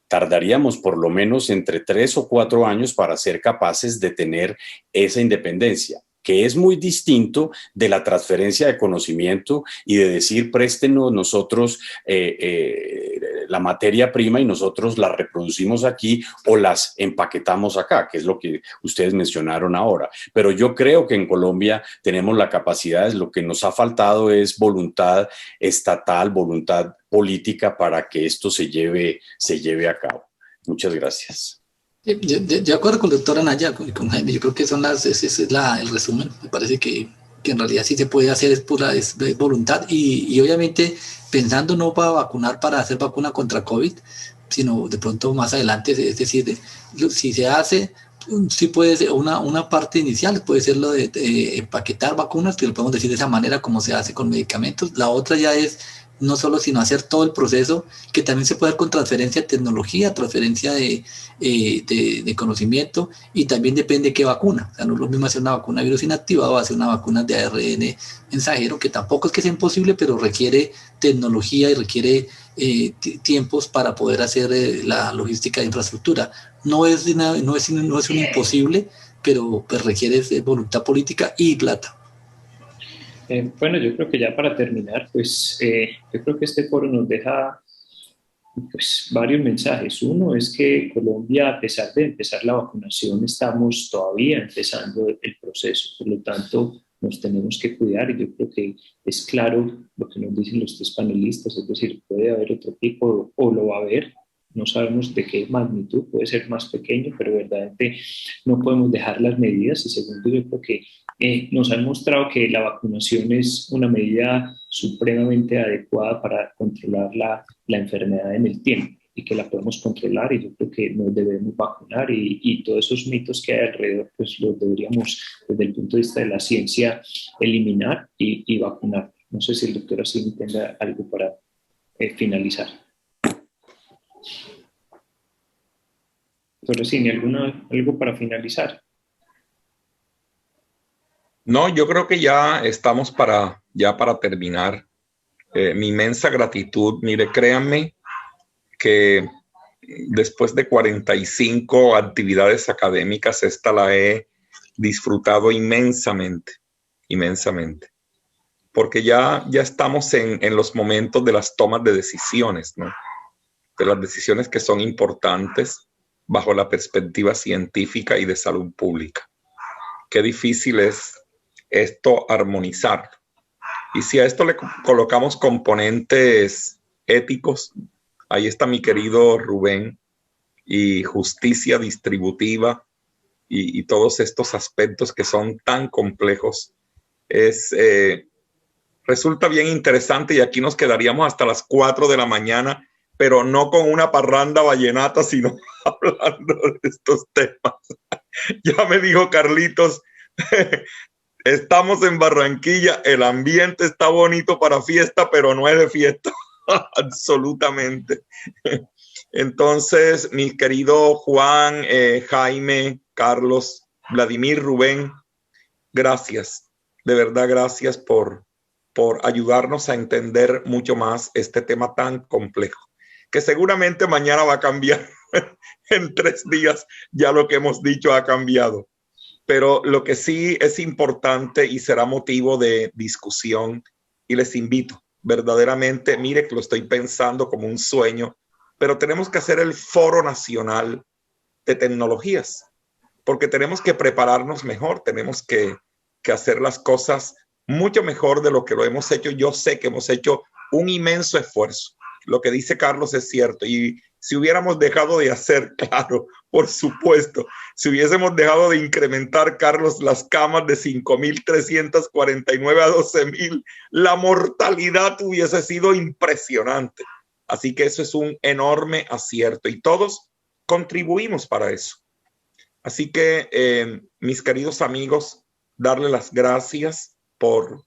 Tardaríamos por lo menos entre 3 o 4 años para ser capaces de tener esa independencia, que es muy distinto de la transferencia de conocimiento y de decir, préstenos nosotros la materia prima y nosotros la reproducimos aquí o las empaquetamos acá, que es lo que ustedes mencionaron ahora. Pero yo creo que en Colombia tenemos la capacidad, lo que nos ha faltado es voluntad estatal, voluntad política para que esto se lleve a cabo. Muchas gracias. De acuerdo con el doctor Anaya y con Jaime, yo creo que ese es el resumen. Me parece que en realidad sí se puede hacer, es voluntad y obviamente pensando no para vacunar, para hacer vacuna contra COVID, sino de pronto más adelante, es decir, si se hace, sí puede ser una parte inicial, puede ser lo de empaquetar vacunas, que lo podemos decir de esa manera como se hace con medicamentos. La otra ya es no solo sino hacer todo el proceso, que también se puede hacer con transferencia de tecnología, transferencia de conocimiento, y también depende de qué vacuna. O sea, no es lo mismo hacer una vacuna de virus inactivado o hacer una vacuna de ARN mensajero, que tampoco es que sea imposible, pero requiere tecnología y requiere tiempos para poder hacer la logística de infraestructura. No es un imposible, pero pues requiere voluntad política y plata. Bueno, yo creo que ya para terminar, pues yo creo que este foro nos deja pues, varios mensajes. Uno es que Colombia, a pesar de empezar la vacunación, estamos todavía empezando el proceso, por lo tanto nos tenemos que cuidar y yo creo que es claro lo que nos dicen los 3 panelistas, es decir, puede haber otro tipo o lo va a haber. No sabemos de qué magnitud, puede ser más pequeño, pero verdaderamente no podemos dejar las medidas. Y segundo, yo creo que nos han mostrado que la vacunación es una medida supremamente adecuada para controlar la enfermedad en el tiempo y que la podemos controlar, y yo creo que nos debemos vacunar y todos esos mitos que hay alrededor pues los deberíamos desde el punto de vista de la ciencia eliminar y vacunar. No sé si el doctor Assini tenga algo para finalizar. Doctor Assini, ¿algo para finalizar? No, yo creo que ya estamos para terminar. Mi inmensa gratitud. Mire, créanme que después de 45 actividades académicas, esta la he disfrutado inmensamente, porque ya estamos en los momentos de las tomas de decisiones, ¿no? De las decisiones que son importantes bajo la perspectiva científica y de salud pública. Qué difícil es esto armonizar. Y si a esto le colocamos componentes éticos, ahí está mi querido Rubén, y justicia distributiva y todos estos aspectos que son tan complejos, resulta bien interesante, y aquí nos quedaríamos hasta las 4 de la mañana, pero no con una parranda vallenata, sino hablando de estos temas. Ya me dijo Carlitos, estamos en Barranquilla, el ambiente está bonito para fiesta, pero no es de fiesta, absolutamente. Entonces, mi querido Juan, Jaime, Carlos, Vladimir, Rubén, gracias, de verdad gracias por ayudarnos a entender mucho más este tema tan complejo, que seguramente mañana va a cambiar. En 3 días ya lo que hemos dicho ha cambiado. Pero lo que sí es importante y será motivo de discusión, y les invito verdaderamente, mire que lo estoy pensando como un sueño, pero tenemos que hacer el Foro Nacional de Tecnologías, porque tenemos que prepararnos mejor, tenemos que hacer las cosas mucho mejor de lo que lo hemos hecho. Yo sé que hemos hecho un inmenso esfuerzo. Lo que dice Carlos es cierto, y si hubiéramos dejado de hacer, claro, por supuesto, si hubiésemos dejado de incrementar, Carlos, las camas de 5.349 a 12.000, la mortalidad hubiese sido impresionante. Así que eso es un enorme acierto y todos contribuimos para eso. Así que, mis queridos amigos, darle las gracias por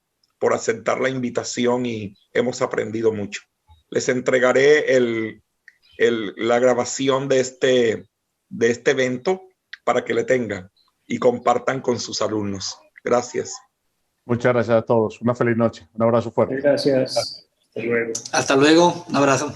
aceptar la invitación, y hemos aprendido mucho. Les entregaré la grabación de este evento para que le tengan y compartan con sus alumnos. Gracias. Muchas gracias a todos. Una feliz noche. Un abrazo fuerte. Gracias. Hasta luego. Hasta luego. Un abrazo.